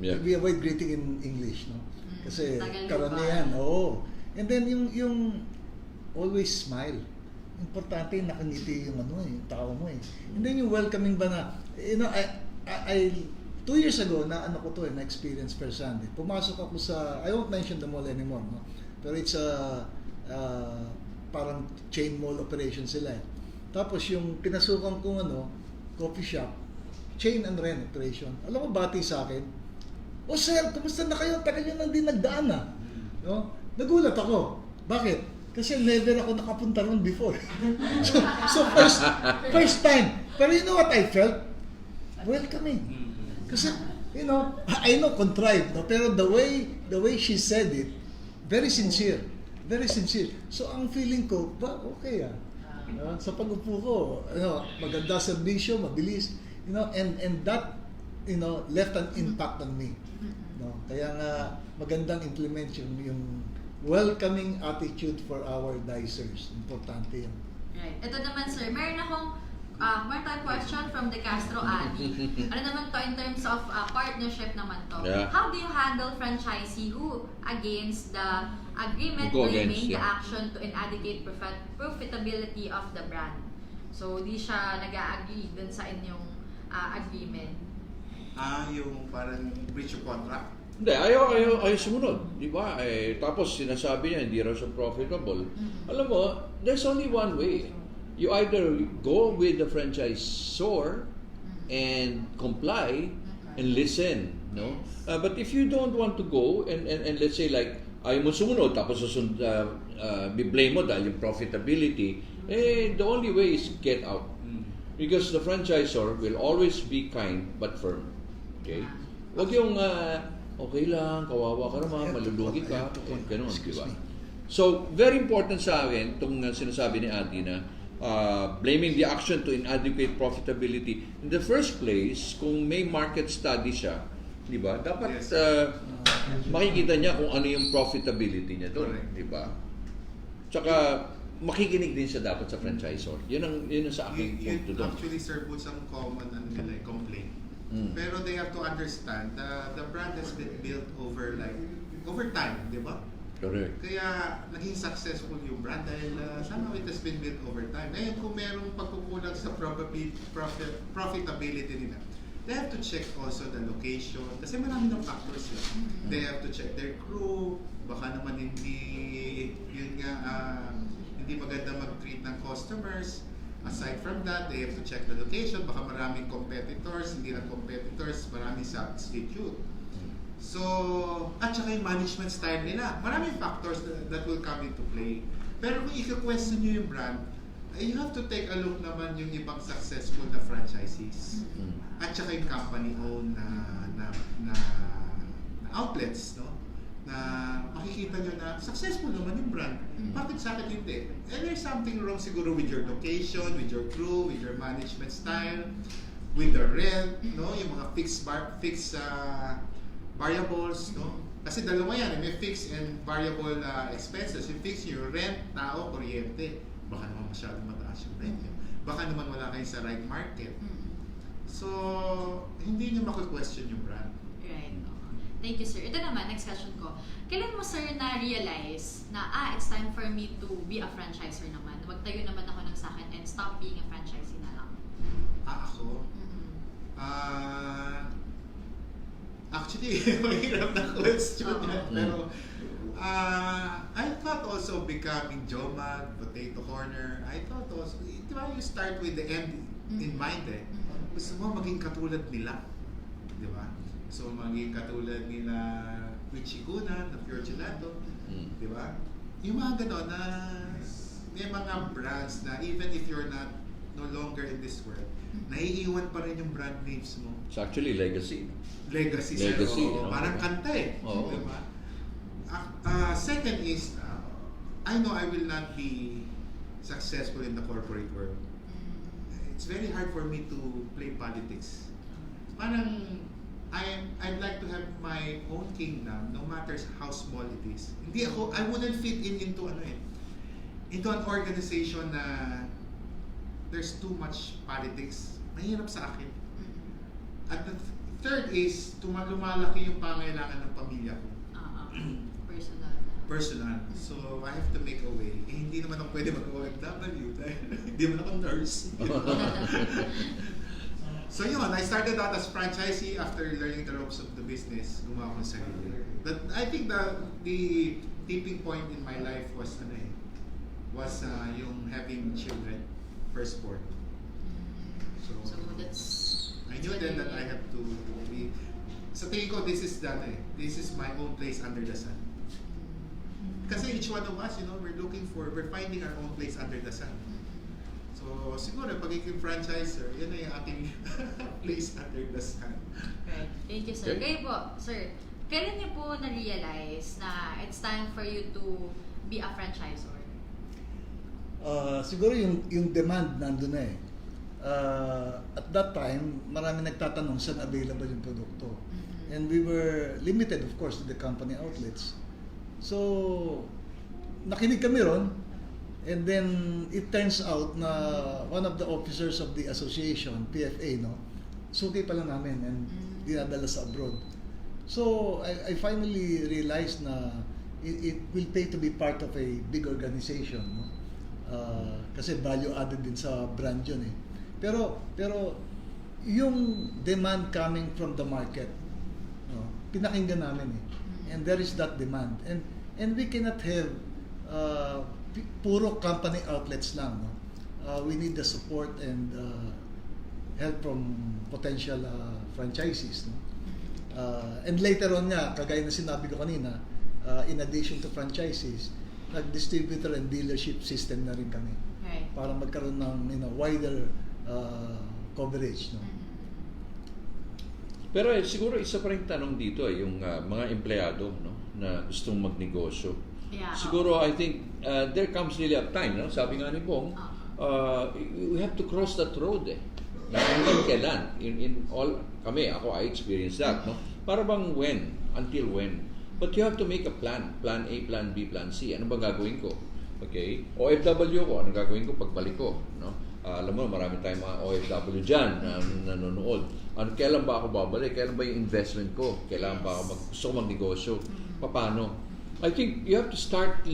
Yeah. We avoid greeting in English, no? Kasi Tagalog karamihan, And then yung always smile. Importante nakangiti yung yung tao mo And then yung welcoming ba na, I 2 years ago na na-experience firsthand. Pumasok ako sa, I won't mention the mall anymore, no? Pero it's parang chain mall operation sila Tapos yung pinasukan kong coffee shop, chain and rent operation. Alam mo, bati sa akin, sir, kumusta na kayo? Tagal nyo nang di nagdaan No? Nagulat ako. Bakit? Kasi never ako nakapunta ron before. so first time. Pero you know what I felt? Welcoming. Kasi, I know contrived, no? Pero the way she said it, very sincere. Very sincere. So ang feeling ko, okay sa pag-upo ko, maganda serbisyo, mabilis, and that, left an impact on me. No? Kaya nga magandang implement yung welcoming attitude for our dicers. Importante yan. Right. Ito naman sir, meron tayong question from De Castro Ani. Ano naman to in terms of partnership naman to? Yeah. How do you handle franchisee who against the agreement Go blaming against, the yeah. action to inadequate profitability of the brand? So, di siya nag-agree dun sa inyong agreement. Yung parang breach of contract. Hindi, ayaw sumunod, di ba? Tapos sinasabi niya, hindi raw siya profitable. Alam mo, there's only one way. You either go with the franchisor and comply and listen, no? But if you don't want to go and let's say like, ayaw mo sumunod, tapos bi-blame mo dahil yung profitability, the only way is get out. Because the franchisor will always be kind but firm. Okay? Huwag yung okay lang, kawawa ka naman, malulugi ka, ganun, di ba? So, very important sa akin, itong sinasabi ni Adi na blaming the action to inadequate profitability. In the first place, kung may market study siya, di ba, dapat Yes. makikita niya kung ano yung profitability niya doon, Correct. di ba? Tsaka, makikinig din siya dapat sa franchisor. Yun ang sa akin punto doon. Actually, sir, put some common complaint. Pero they have to understand the brand has been built over time, di ba? Correct. Kaya naging successful yung brand dahil somehow it has been built over time. Ngayon kung merong pagkukulang sa profitability nila, they have to check also the location kasi marami ng factors yun. They have to check their crew, baka naman hindi maganda mag-treat ng customers. Aside from that, they have to check the location. Baka maraming competitors, hindi lang competitors, maraming substitute. So, at saka yung management style nila. Maraming factors that will come into play. Pero kung i-question nyo yung brand, you have to take a look naman yung ibang successful na franchisees. At saka yung company-owned na outlets, no? Na makikita nyo na successful naman yung brand. Bakit sa akin hindi? And there's something wrong siguro with your location, with your crew, with your management style, with the rent, no? Yung mga fixed variables, no? Kasi dalawa yan, may fixed and variable expenses. Yung fixed yung rent, tao, kuryente. Baka naman masyadong mataas yung rent. Baka naman wala kayo sa right market. So, hindi nyo maki-question yung brand. Right. Thank you, sir. Ito naman, next question ko. Kailan mo, sir, na-realize na, it's time for me to be a franchisor naman? Magtayo naman ako ng sakin and stop being a franchisee na lang. Ako? Actually, mahirap na question yan. Pero, I thought also becoming Damdamag, Potato Corner, I thought also, di ba you start with the end in mind eh. Gusto mo maging katulad nila. Di ba? So, maging katulad nila Wichigunan, na Pure Gelato, di ba? Yung mga gano'n na may mga brands na even if you're no longer in this world, naiiwan pa rin yung brand names mo. It's actually legacy. Legacy, no? Parang kanta eh. Oo. Di ba? Second is, I know I will not be successful in the corporate world. It's very hard for me to play politics. Parang, I'd like to have my own kingdom, no matter how small it is. I wouldn't fit into into an organization na there's too much politics. Mahirap sa akin. At the third is, lumalaki yung pangailangan ng pamilya ko. Personal. So, I have to make a way. Hindi naman ako pwede mag-OFW dahil hindi naman ako nurse. So yun, I started out as franchisee after learning the ropes of the business. Gumawa ko ng sarili. But I think the tipping point in my life was yung having children, firstborn. So that's... I knew then that I have to be... Sa tingin ko, this is my own place under the sun. Kasi each one of us, we're finding our own place under the sun. So, siguro, pagiging franchisor, yun na yung ating place under the sun. Right. Thank you, sir. Okay. Kayo po, sir, kailan niyo po na-realize na it's time for you to be a franchisor? Siguro yung demand nandun na eh. At that time, marami nagtatanong saan available yung produkto. And we were limited, of course, to the company outlets. So, nakinig kami ron, and then it turns out na one of the officers of the association, PFA, no, suki pala namin and dinadala sa abroad. So, I finally realized na it will pay to be part of a big organization, no? Kasi value added din sa brand yun eh. Pero yung demand coming from the market, no, pinakinggan namin eh. And there is that demand. And we cannot have puro company outlets lang, no? We need the support and help from potential franchisees, no? And later on nga, kagaya na sinabi ko kanina, in addition to franchises, nag-distributor and dealership system na rin kami. Right. Para magkaroon ng wider coverage, no? Pero siguro isa pa rin tanong dito yung mga empleyado, no, na gustong magnegosyo. Yeah. Siguro I think there comes really a time, no? Sabi nga ni Bong, we have to cross that road eh. Na hanggang kailan? In all, ako, I experienced that, no? Para bang when? Until when? But you have to make a plan. Plan A, Plan B, Plan C. Ano ba gagawin ko? Okay? OFW ko, ano gagawin ko pagbalik ko? No? Alam mo, marami tayong mga OFW dyan na nanonood. Kailan ba ako babalik? Kailan ba yung investment ko? Kailan ba ako gusto ko magnegosyo? Paano? I think you have to start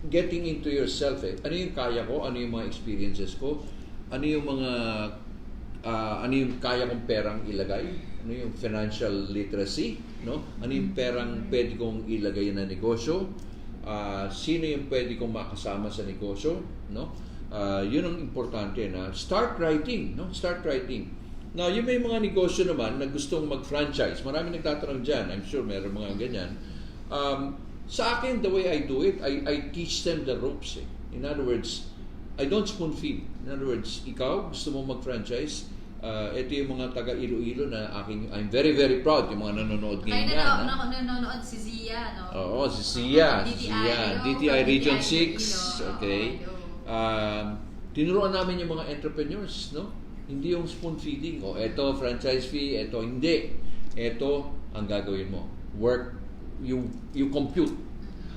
getting into yourself. Eh. Ano yung kaya ko? Ano yung mga experiences ko? Ano yung mga ano yung kaya kong perang ilagay? Ano yung financial literacy? No? Ano yung perang pwede kong ilagay na negosyo? Sino yung pwede kong makasama sa negosyo? No? Yun ang importante na start writing. No? Start writing. Now, yung may mga negosyo naman na gustong mag-franchise. Marami nagtatanong dyan. I'm sure meron mga ganyan. Sa akin, the way I do it, I teach them the ropes. Eh. In other words, I don't spoon feed. In other words, ikaw, gusto mo mag-franchise, ito yung mga taga Iloilo na I'm very, very proud, yung mga nanonood ngayon Kaya yan. nanonood si Zia, no? Oo, si Zia. DTI Region 6. Iloilo. Okay. Tinuruan namin yung mga entrepreneurs, no? Hindi yung spoon feeding. O, eto, franchise fee, eto, hindi. Eto, ang gagawin mo. Work, you compute.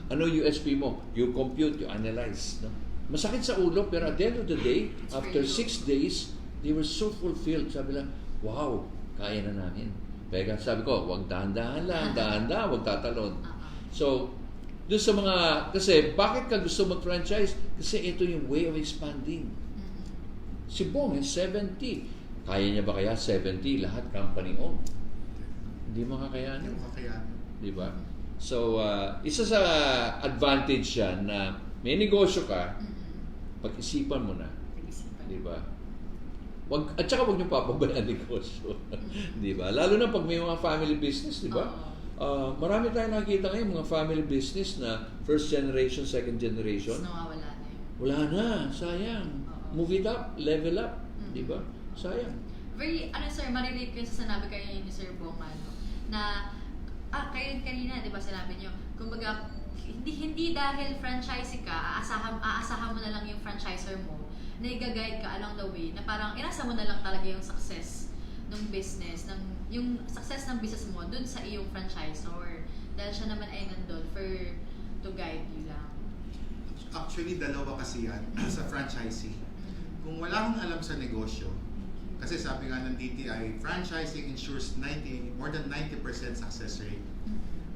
Ano USP mo? You compute, you analyze, no? Masakit sa ulo, pero at the end of the day, after 6 days, they were so fulfilled. Sabi lang, wow, kaya na namin. Kaya sabi ko, huwag dahan-dahan lang, dahan-dahan, huwag tatalon. So, doon sa mga, kasi bakit ka gusto mag-franchise? Kasi ito yung way of expanding. Si Bong is 70. Kaya niya ba kaya 70? Lahat company owned. Hindi makakayanin. Di ba? So, isa sa advantage yan na may negosyo ka, pag-isipan mo na. Di ba? At saka huwag niyo papabayaan negosyo. Di ba? Lalo na pag may mga family business, di ba? Marami tayong nakikita ngayon, mga family business na first generation, second generation. Nawawala na yun. Wala na, sayang. Move it up, level up, di ba? Sayang. Very, sir, marirate ko yung sa sinabi kayo ni Sir Bong, na, kayo kanina, di ba, sinabi niyo, kumbaga, hindi dahil franchisee ka, aasahan mo na lang yung franchisor mo, na i-guide ka along the way, na parang inasa mo na lang talaga yung success ng business, yung success ng business mo dun sa iyong franchisor. Dahil siya naman ay nandun to guide you lang. Actually, dalawa kasi yan sa franchisee. Kung wala kang alam sa negosyo, kasi sabi nga ng DTI, franchising ensures more than 90% success rate.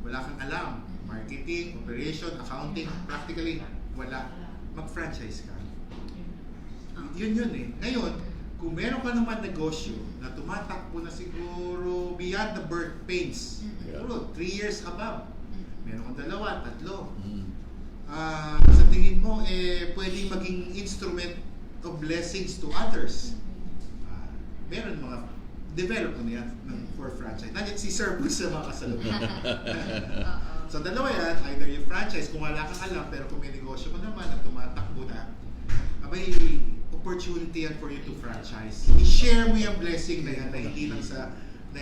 Wala kang alam, marketing, operation, accounting, practically wala. Mag-franchise ka. Yun eh. Ngayon, kung meron ka naman negosyo na tumatakbo na siguro beyond the birth pains, siguro 3 years above, meron kang 2, 3, sa tingin mo, pwedeng maging instrument of blessings to others. Meron mga develop na yan for franchise. Nandiyan si Sir Bruce sa mga kasalukuyan. So dalawa yan, either yung franchise, kung wala kang alam, pero kung may negosyo mo naman na tumatakbo na, may opportunity yan for you to franchise. I-share mo yung blessing na yan na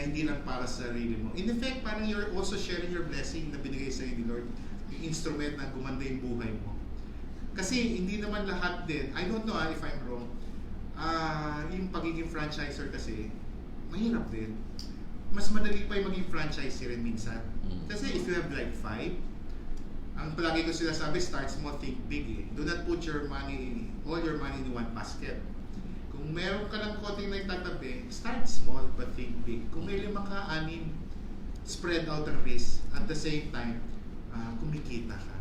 hindi lang para sa sarili mo. In effect, parang you're also sharing your blessing na binigay sa ni Lord, yung instrument na gumanda yung buhay mo. Kasi hindi naman lahat din, I don't know if I'm wrong, yung pagiging franchisor kasi, mahirap din. Mas madali pa yung maging franchisee rin minsan. Kasi if you have like 5, ang palagi ko sila sabi, start small, think big eh. Do not put all your money in one basket. Kung meron ka ng konting nagtatabi, start small but think big. Kung may 5 ka, 6, spread out ang risk. At the same time, kumikita ka.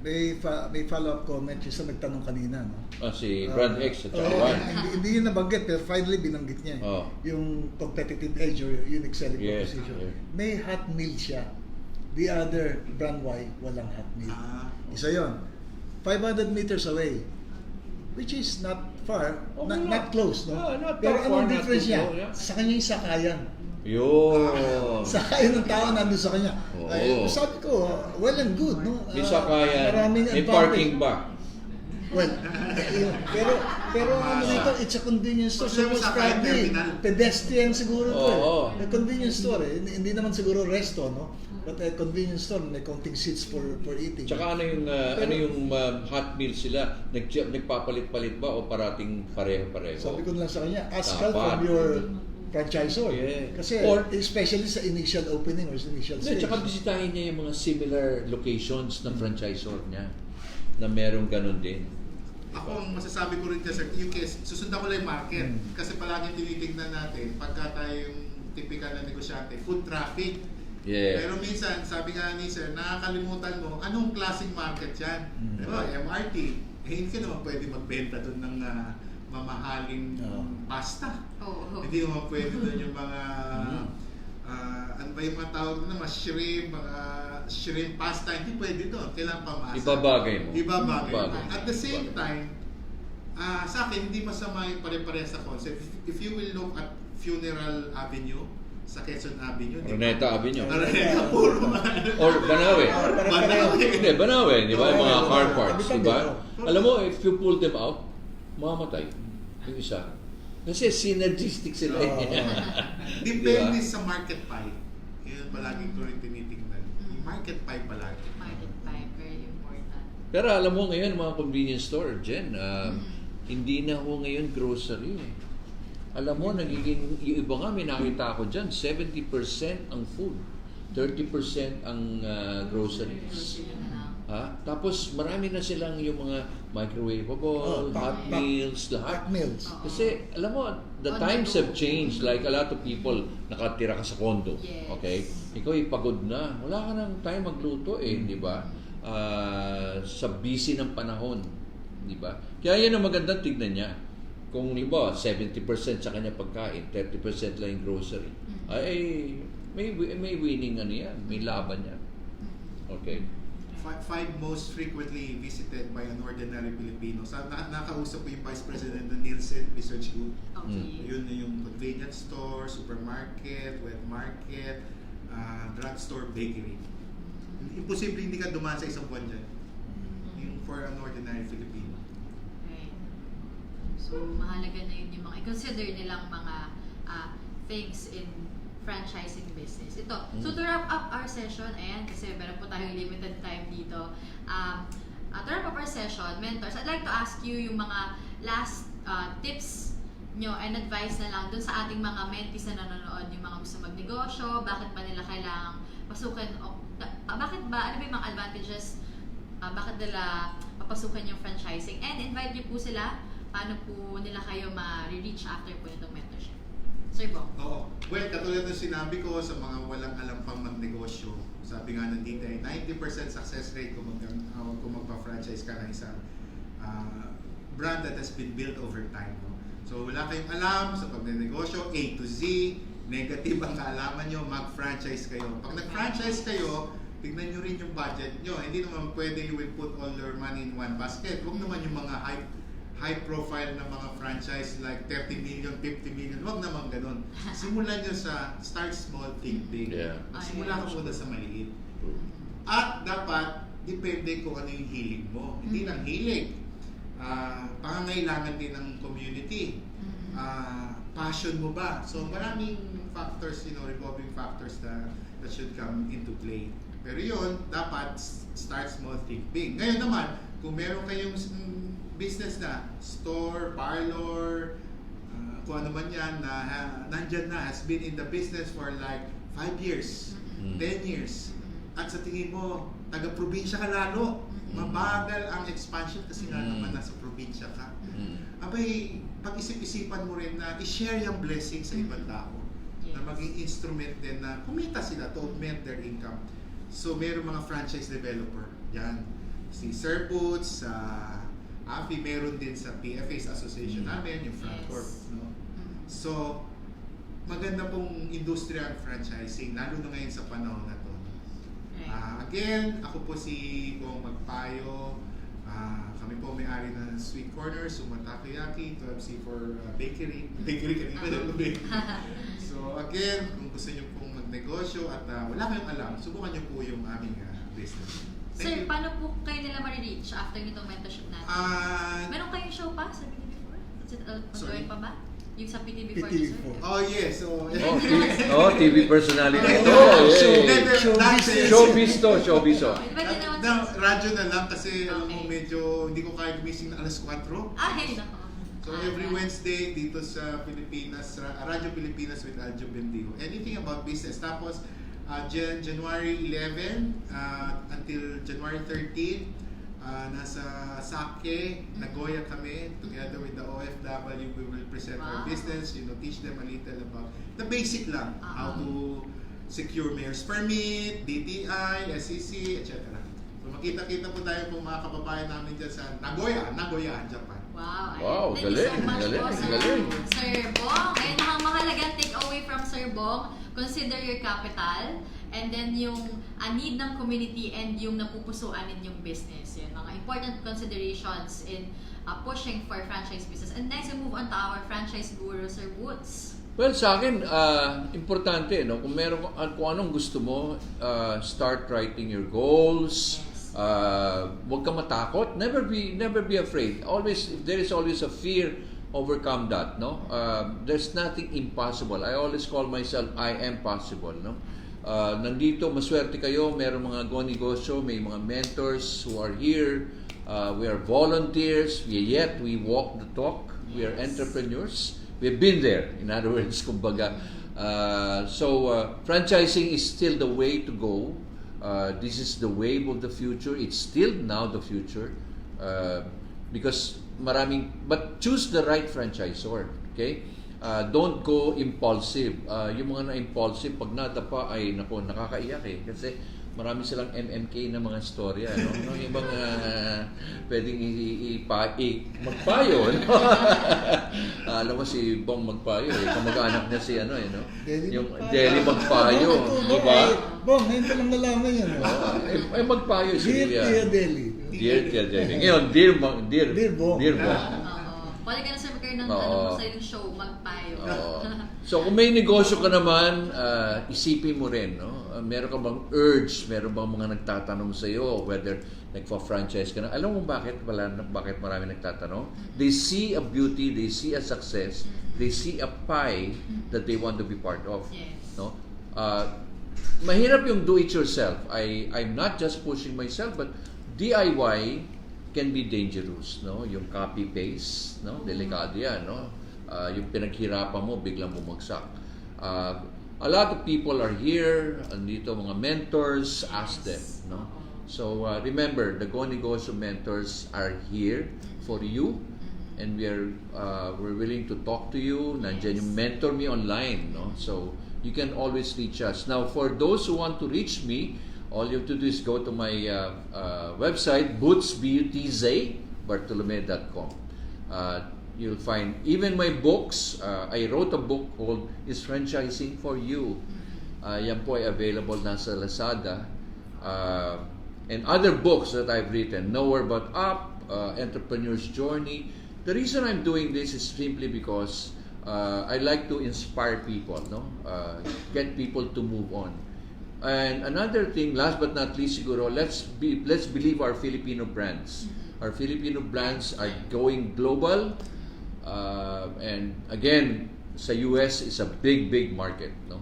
May follow-up comment yung sa nagtanong kanina, no? Si Brand X at saka Oo, Y. hindi yun nabanggit, pero finally binanggit niya. Yung competitive edge or unique selling proposition. Yeah. May hot meal siya. The other brand Y, walang hot meal. Isa yon. 500 meters away, which is not far, not close, no? Not Pero that far, anong not difference too niya? low, yeah. Sa kanya yung sakayan. Yun. Sakayan ng tao nandun sa kanya. Oo. Ay, sabi ko, well and good, no? May sakayan, Maraming may advantage. parking ba? Well, pero ano ito, it's a convenience store. So Kasi most sakayan probably, terminal. pedestrian siguro to Oo. eh. A convenience store eh. Hindi naman siguro resto, no? But a convenience store, may konting seats for eating. Tsaka ano yung hot meal sila? Nagpapalit-palit ba o parating pareho-pareho? Sabi ko lang sa kanya, ask help Dapat. from your franchisor. Yeah. Kasi, especially sa initial opening or sa initial Hindi, stage. tsaka bisitahin niya yung mga similar locations ng franchisor niya na merong ganun din. Ako, ang masasabi ko rin kasi, yung case, susundan ko lang yung market. Kasi palaging tinitignan natin, pagka tayo yung typical na negosyante, food traffic. Yeah. Pero minsan, sabi nga ni Sir, nakakalimutan mo, anong klaseng market yan? Diba, MRT, hindi ka naman pwede magbenta doon ng mamahaling pasta. Hindi naman pwede doon yung mga, ano ba yung mga tawag doon, mga shrimp pasta, hindi pwede doon. Kailangan pamasa. Ibabagay mo. Ibabagay mo. At the same time, sa akin, hindi masama yung pare-pareha sa concept. If you will look at Funeral Avenue, sa Quezon Avenue, Araneta Avenue. Araneta, puro Or Banawe. Banawe. Hindi, Banawe, di ba? Yung mga car parts, di ba? Depende. Alam mo, if you pull them out, mamamatay yung isa. Kasi synergistic sila. Depende sa market pie. Yun palagi ko rin tinitingnan. Yung market pie palagi. Market pie, very important. Pero alam mo ngayon, mga convenience store, Jen, hindi na ho ngayon grocery. Alam mo, nagiging, yung iba nga, may nakita ako dyan, 70% ang food, 30% ang groceries. Tapos marami na silang yung mga microwavable, hot meals, lahat. Hot meals. Kasi alam mo, the times have changed. Like a lot of people, nakatira ka sa condo. Yes. Okay? Ikaw pagod na. Wala ka nang time magluto di ba? Sa busy ng panahon. Di ba? Kaya yan ang magandang tignan niya. Kung liba, 70% sa kanya pagkain, 30% lang yung grocery. Ay, may winning yan. May laban yan. Okay? 5 most frequently visited by an ordinary Filipino. Nakausap ko yung Vice President ng Nielsen Research Group. Okay. Yun na yung convenience store, supermarket, wet market, drugstore, bakery. Imposible hindi ka dumaan sa isang buwan dyan. Yung for an ordinary Filipino. So, mahalaga na yun yung mga i-consider nilang mga things in franchising business. Ito. So, to wrap up our session, ayan, kasi meron po tayong limited time dito. To wrap up our session, mentors, I'd like to ask you yung mga last tips nyo and advice na lang dun sa ating mga mentees na nanonood, yung mga gusto magnegosyo, bakit ba nila kailangang pasukan, bakit ba, ano ba yung mga advantages, bakit nila papasukan yung franchising, and invite nyo po sila paano po nila kayo ma-reach after po itong mentorship? Sir Bong? Oo. Well, katulad ng sinabi ko sa mga walang alam pang magnegosyo, sabi nga nandito ay 90% success rate kung magpa-franchise ka ng isang brand that has been built over time. No? So wala kayong alam sa pagnenegosyo, A to Z, negative ang kaalaman nyo, mag-franchise kayo. Pag nag-franchise kayo, tignan nyo rin yung budget nyo. Hindi naman pwede you will put all your money in one basket. Huwag naman yung mga high profile na mga franchise like 30 million, 50 million, wag naman ganun. Simulan nyo sa start small, think big. Yeah. Simula ka muna sa maliit. At dapat, depende kung ano yung hilig mo. Hindi lang hilig. Pangangailangan din ng community. Passion mo ba? So maraming factors, revolving factors that should come into play. Pero yun, dapat start small, think big. Ngayon naman, kung meron kayong business na, store, parlor, kung ano man yan, na nandyan na, has been in the business for like 5 years, 10 years, at sa tingin mo, taga-probinsya ka lalo. Mabagal ang expansion kasi nga naman nasa probinsya ka. Abay, pag-isip-isipan mo rin na i-share yung blessing sa ibang tao. Na maging instrument din na kumita sila to augment their income. So, meron mga franchise developer. Yan. Si Sir Boots, sa AFI, meron din sa PFA's association namin, yung Frontcorp. No? So, maganda pong industriya ang franchising, lalo na ngayon sa panahon na to. Again, ako po si Bong Magpayo. Kami po may-ari ng Sweet Corner, Suma Takoyaki, 12C for bakery. Bakery kanina na bakery. So again, kung gusto niyo pong magnegosyo at wala kayong alam, subukan niyo po yung aming business. Sir, paano po kayo nila ma-reach after nitong mentorship natin? Meron kayong show pa sa PT4? Is it ongoing pa ba? Yung sa PT4 na, sir? Oh yes, so TV personality. Showbiz to. Pwede naman Radyo na lang kasi alam mo medyo hindi ko kaya gumising na alas 4. Ay, nako. So every Wednesday dito sa Pilipinas, Radyo Pilipinas with Aljo Bendijo. Anything about business. Tapos January 11 until January 13, nasa Sake, Nagoya kami. Together with the OFW, we will present our business, teach them a little about the basic lang. How to secure mayor's permit, DTI, SEC, etc. So makita-kita po tayo po mga kababayan namin dyan sa Nagoya, Japan. Wow, galing, thank you so much galing, po, galing. Sir Bong. Ayun ang mahalagang take away from Sir Bong. Consider your capital and then yung need ng community and yung napupusuan ninyong business. Yun, mga important considerations in pushing for franchise business. And next, we move on to our franchise guru, Sir Woods. Well, sa akin, importante, no? Kung kung anong gusto mo, start writing your goals. Huwag ka matakot. Never be afraid. There is always a fear. Overcome that, no? There's nothing impossible. I always call myself, I am possible, no? Nandito, maswerte kayo. Merong mga go-negosyo, may mga mentors who are here. We are volunteers. Yet we walk the talk. We are entrepreneurs. We've been there. In other words, kumbaga. Franchising is still the way to go. This is the wave of the future. It's still now the future. Because but choose the right franchisor. Okay? Don't go impulsive. Yung mga na-impulsive, pag nadapa ay nakakaiyak eh. Kasi marami silang MMK na mga storya, no? Yung ibang pwedeng magpayo, no? Alam mo si Bong Magpayo, kamag-anak niya si no? Yung Deli Magpayo, di ba? Bong, ngayon ko lang nalaman yan. Ay Magpayo si Dear Deli. Dear Deli. Ngayon, Dear Bong. Pwede ka na sa magkaroon ng sa show, Magpayo. So kung may negosyo ka naman, isipin mo rin, no? Meron ka bang urge, meron bang mga nagtatanong sa iyo whether nagfa-franchise ka na. Alam mo bakit marami nagtatanong? They see a beauty, they see a success, they see a pie that they want to be part of. Yes. No? Mahirap yung do it yourself. I'm not just pushing myself, but DIY can be dangerous, no? Yung copy paste, no? Delikado yan, no? Yung pinaghirapan mo biglang bumagsak. A lot of people are here, andito mga mentors, ask them, no? So remember, the Go Negosyo mentors are here for you, and we're willing to talk to you. Nandiyan yung Mentor Me online, no? So you can always reach us. Now for those who want to reach me, all you have to do is go to my website, bootsbutz.bartolome.com. You'll find even my books. I wrote a book called Is Franchising for You. Yan po ay available na sa Lazada. And other books that I've written, Nowhere But Up, Entrepreneur's Journey. The reason I'm doing this is simply because I like to inspire people, no? Get people to move on. And another thing, last but not least, siguro, let's believe our Filipino brands. Our Filipino brands are going global. And again, sa US is a big market, no?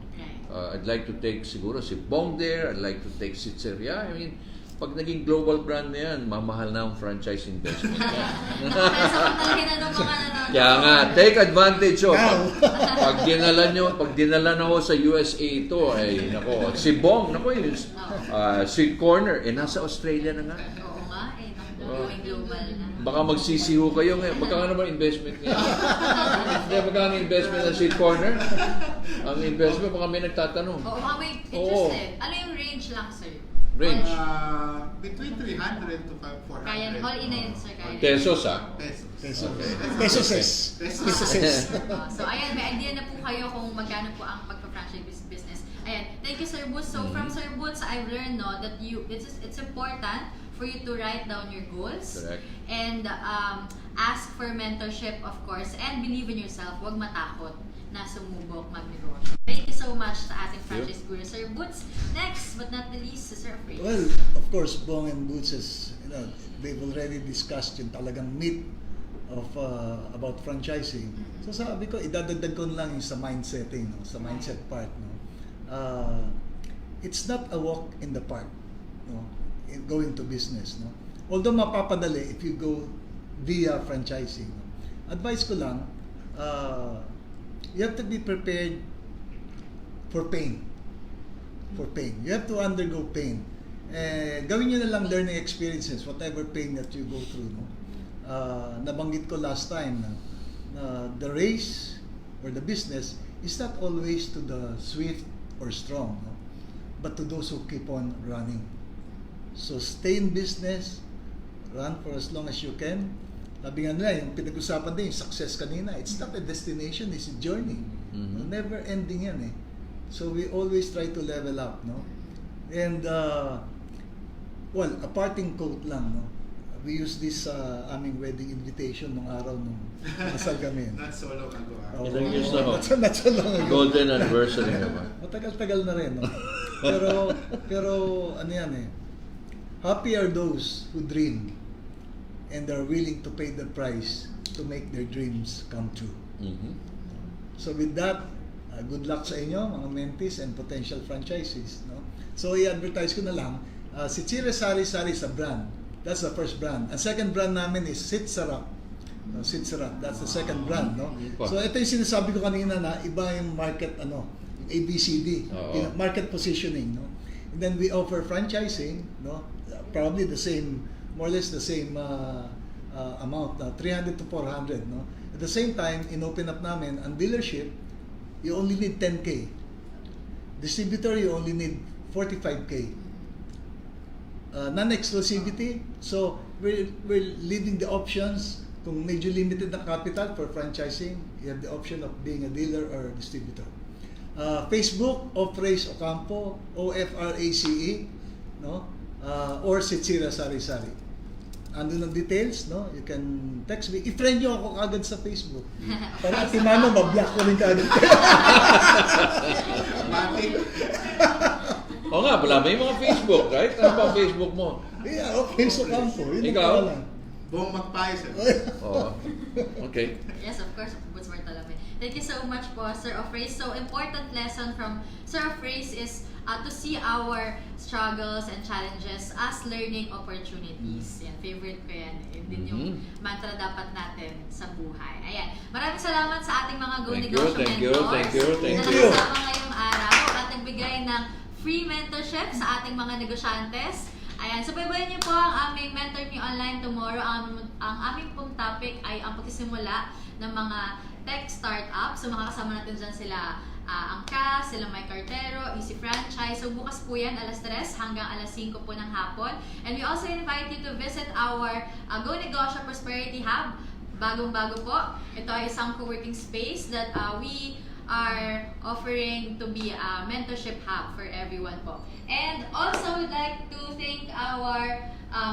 I'd like to take siguro si Bong there. I'd like to take si Ceria. I mean, pag naging global brand na yan, mamahal na ang franchise investment yan. Nakakasa ko talaga na ng mga nanonood. Kaya nga, take advantage of. Pag dinala na ho sa USA ito, ay nako, si Bong, nako yun, si Corner, nasa Australia na nga. Oo nga, going global na. Baka magsisiho kayo ngayon. Magkano naman investment niya? Hindi, magkano investment ng Sweet Corner? Ang investment, baka may nagtatanong. Oo, mga may interested. Ano yung range lang, sir? Range? Between 300 to 400. Kaya, all in na yun, sir. Kaya. Pesos, ah. Pesos. Peso. Okay. Pesos. So, ayan, may idea na po kayo kung magkano po ang pagpa-franchise business. Ayan, thank you, Sir Boots. So, from Sir Boots, I've learned that it's important for you to write down your goals. Correct. And ask for mentorship, of course, and believe in yourself. Huwag matakot na sumubok magnegosyo. Thank you so much sa ating franchise guru, Sir Boots. Next, but not the least, si Sir Freeze. Well, of course, Bong and Boots is, they've already discussed yung talagang meat of about franchising. So sabi ko, idadagdag ko lang yung sa mindsetting, no? Sa mindset part. No? It's not a walk in the park, no? In going to business. No? Although mapapadali if you go via franchising. No? Advice ko lang, you have to be prepared for pain. For pain. You have to undergo pain. Gawin nyo na lang learning experiences, whatever pain that you go through. No? Nabanggit ko last time na the race or the business is not always to the swift or strong, no? But to those who keep on running. So stay in business, run for as long as you can. Sabi nga nila, yung pinag-usapan din, yung success kanina, it's not a destination, it's a journey. Mm-hmm. Never ending yan eh. So we always try to level up, no? And, well, a parting quote lang, no? We use this aming wedding invitation nung araw nung nasal kami. Not so long ago. Ilang years na ho? Not so long ago. Golden anniversary naman. Matagal-tagal na rin, no? Pero ano yan eh, happy are those who dream and are willing to pay the price to make their dreams come true. Mm-hmm. So with that, good luck sa inyo, mga mentees and potential franchises. No? So i-advertise ko na lang, si Chire Sari Sari sa brand. That's the first brand. Ang second brand namin is Sit Sarap. Sit Sarap, that's the second brand. No? So ito yung sinasabi ko kanina na iba yung market, yung ABCD, market positioning. No? And then we offer franchising, no? Probably the same, more or less the same amount, 300 to 400. No? At the same time, in-open up namin, ang dealership, you only need 10K. Distributor, you only need 45K. Non-exclusivity, so we're leaving the options. Kung medyo limited na capital for franchising, you have the option of being a dealer or a distributor. Facebook, Ofrace Ocampo, OFRACE, no? Or Sitsira Sari Sari. Andun ang details, no? You can text me. I-friend nyo ako agad sa Facebook. Para at Timano, mablock ko rin kaagad. Oo nga, pala may mga Facebook, right? Ano ba ang Facebook mo? Yeah, Facebook Ocampo. Yun ang Ikaw? pangalan. Buong magpayo, sir. Oo. Okay. Yes, of course, Boots Bartolome. Thank you so much po, Sir Ofrace. So, important lesson from Sir Ofrace is to see our struggles and challenges as learning opportunities. Yan, favorite ko yan. Yun din yung mantra dapat natin sa buhay. Ayan. Maraming salamat sa ating mga Go Negosyo mentors na nakasama ngayong araw at nagbigay ng free mentorship sa ating mga negosyantes. Ayan, subaybayan niyo po ang aming Mentor Me Online tomorrow. Ang aming pong topic ay ang pagsisimula ng mga tech startup. So makakasama natin dyan sila Angka, sila Mike Cartero, Easy Franchise. So bukas po yan, alas 3 hanggang alas 5 po ng hapon. And we also invite you to visit our Go Negosyo Prosperity Hub. Bagong-bago po. Ito ay isang co-working space that we are offering to be a mentorship hub for everyone po. And also, we'd like to thank our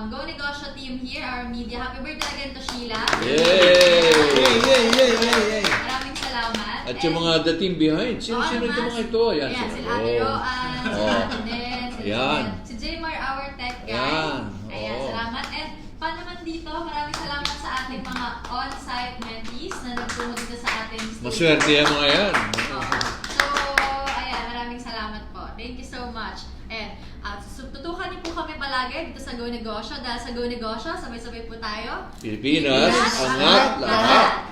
Go Negosyo team here, our media. Happy birthday again to Sheila. Yay! Maraming salamat. At yung mga the team behind. Sino-sino yung mga ito? Yan, sila Ate Roan, sila Ate Nen, si Jmar, our tech guy. Ayan, salamat. And pa naman dito, maraming salamat sa ating mga on-site mentees na nagtungo dito sa ating studio. Maswerte yan mga yan. So, ayan, maraming salamat po. Thank you so much. And tutukan niyo po kami palagi bagay dito sa Go Negosyo dahil sa Go Negosyo, sabay-sabay po tayo. Pilipinas, angat lahat!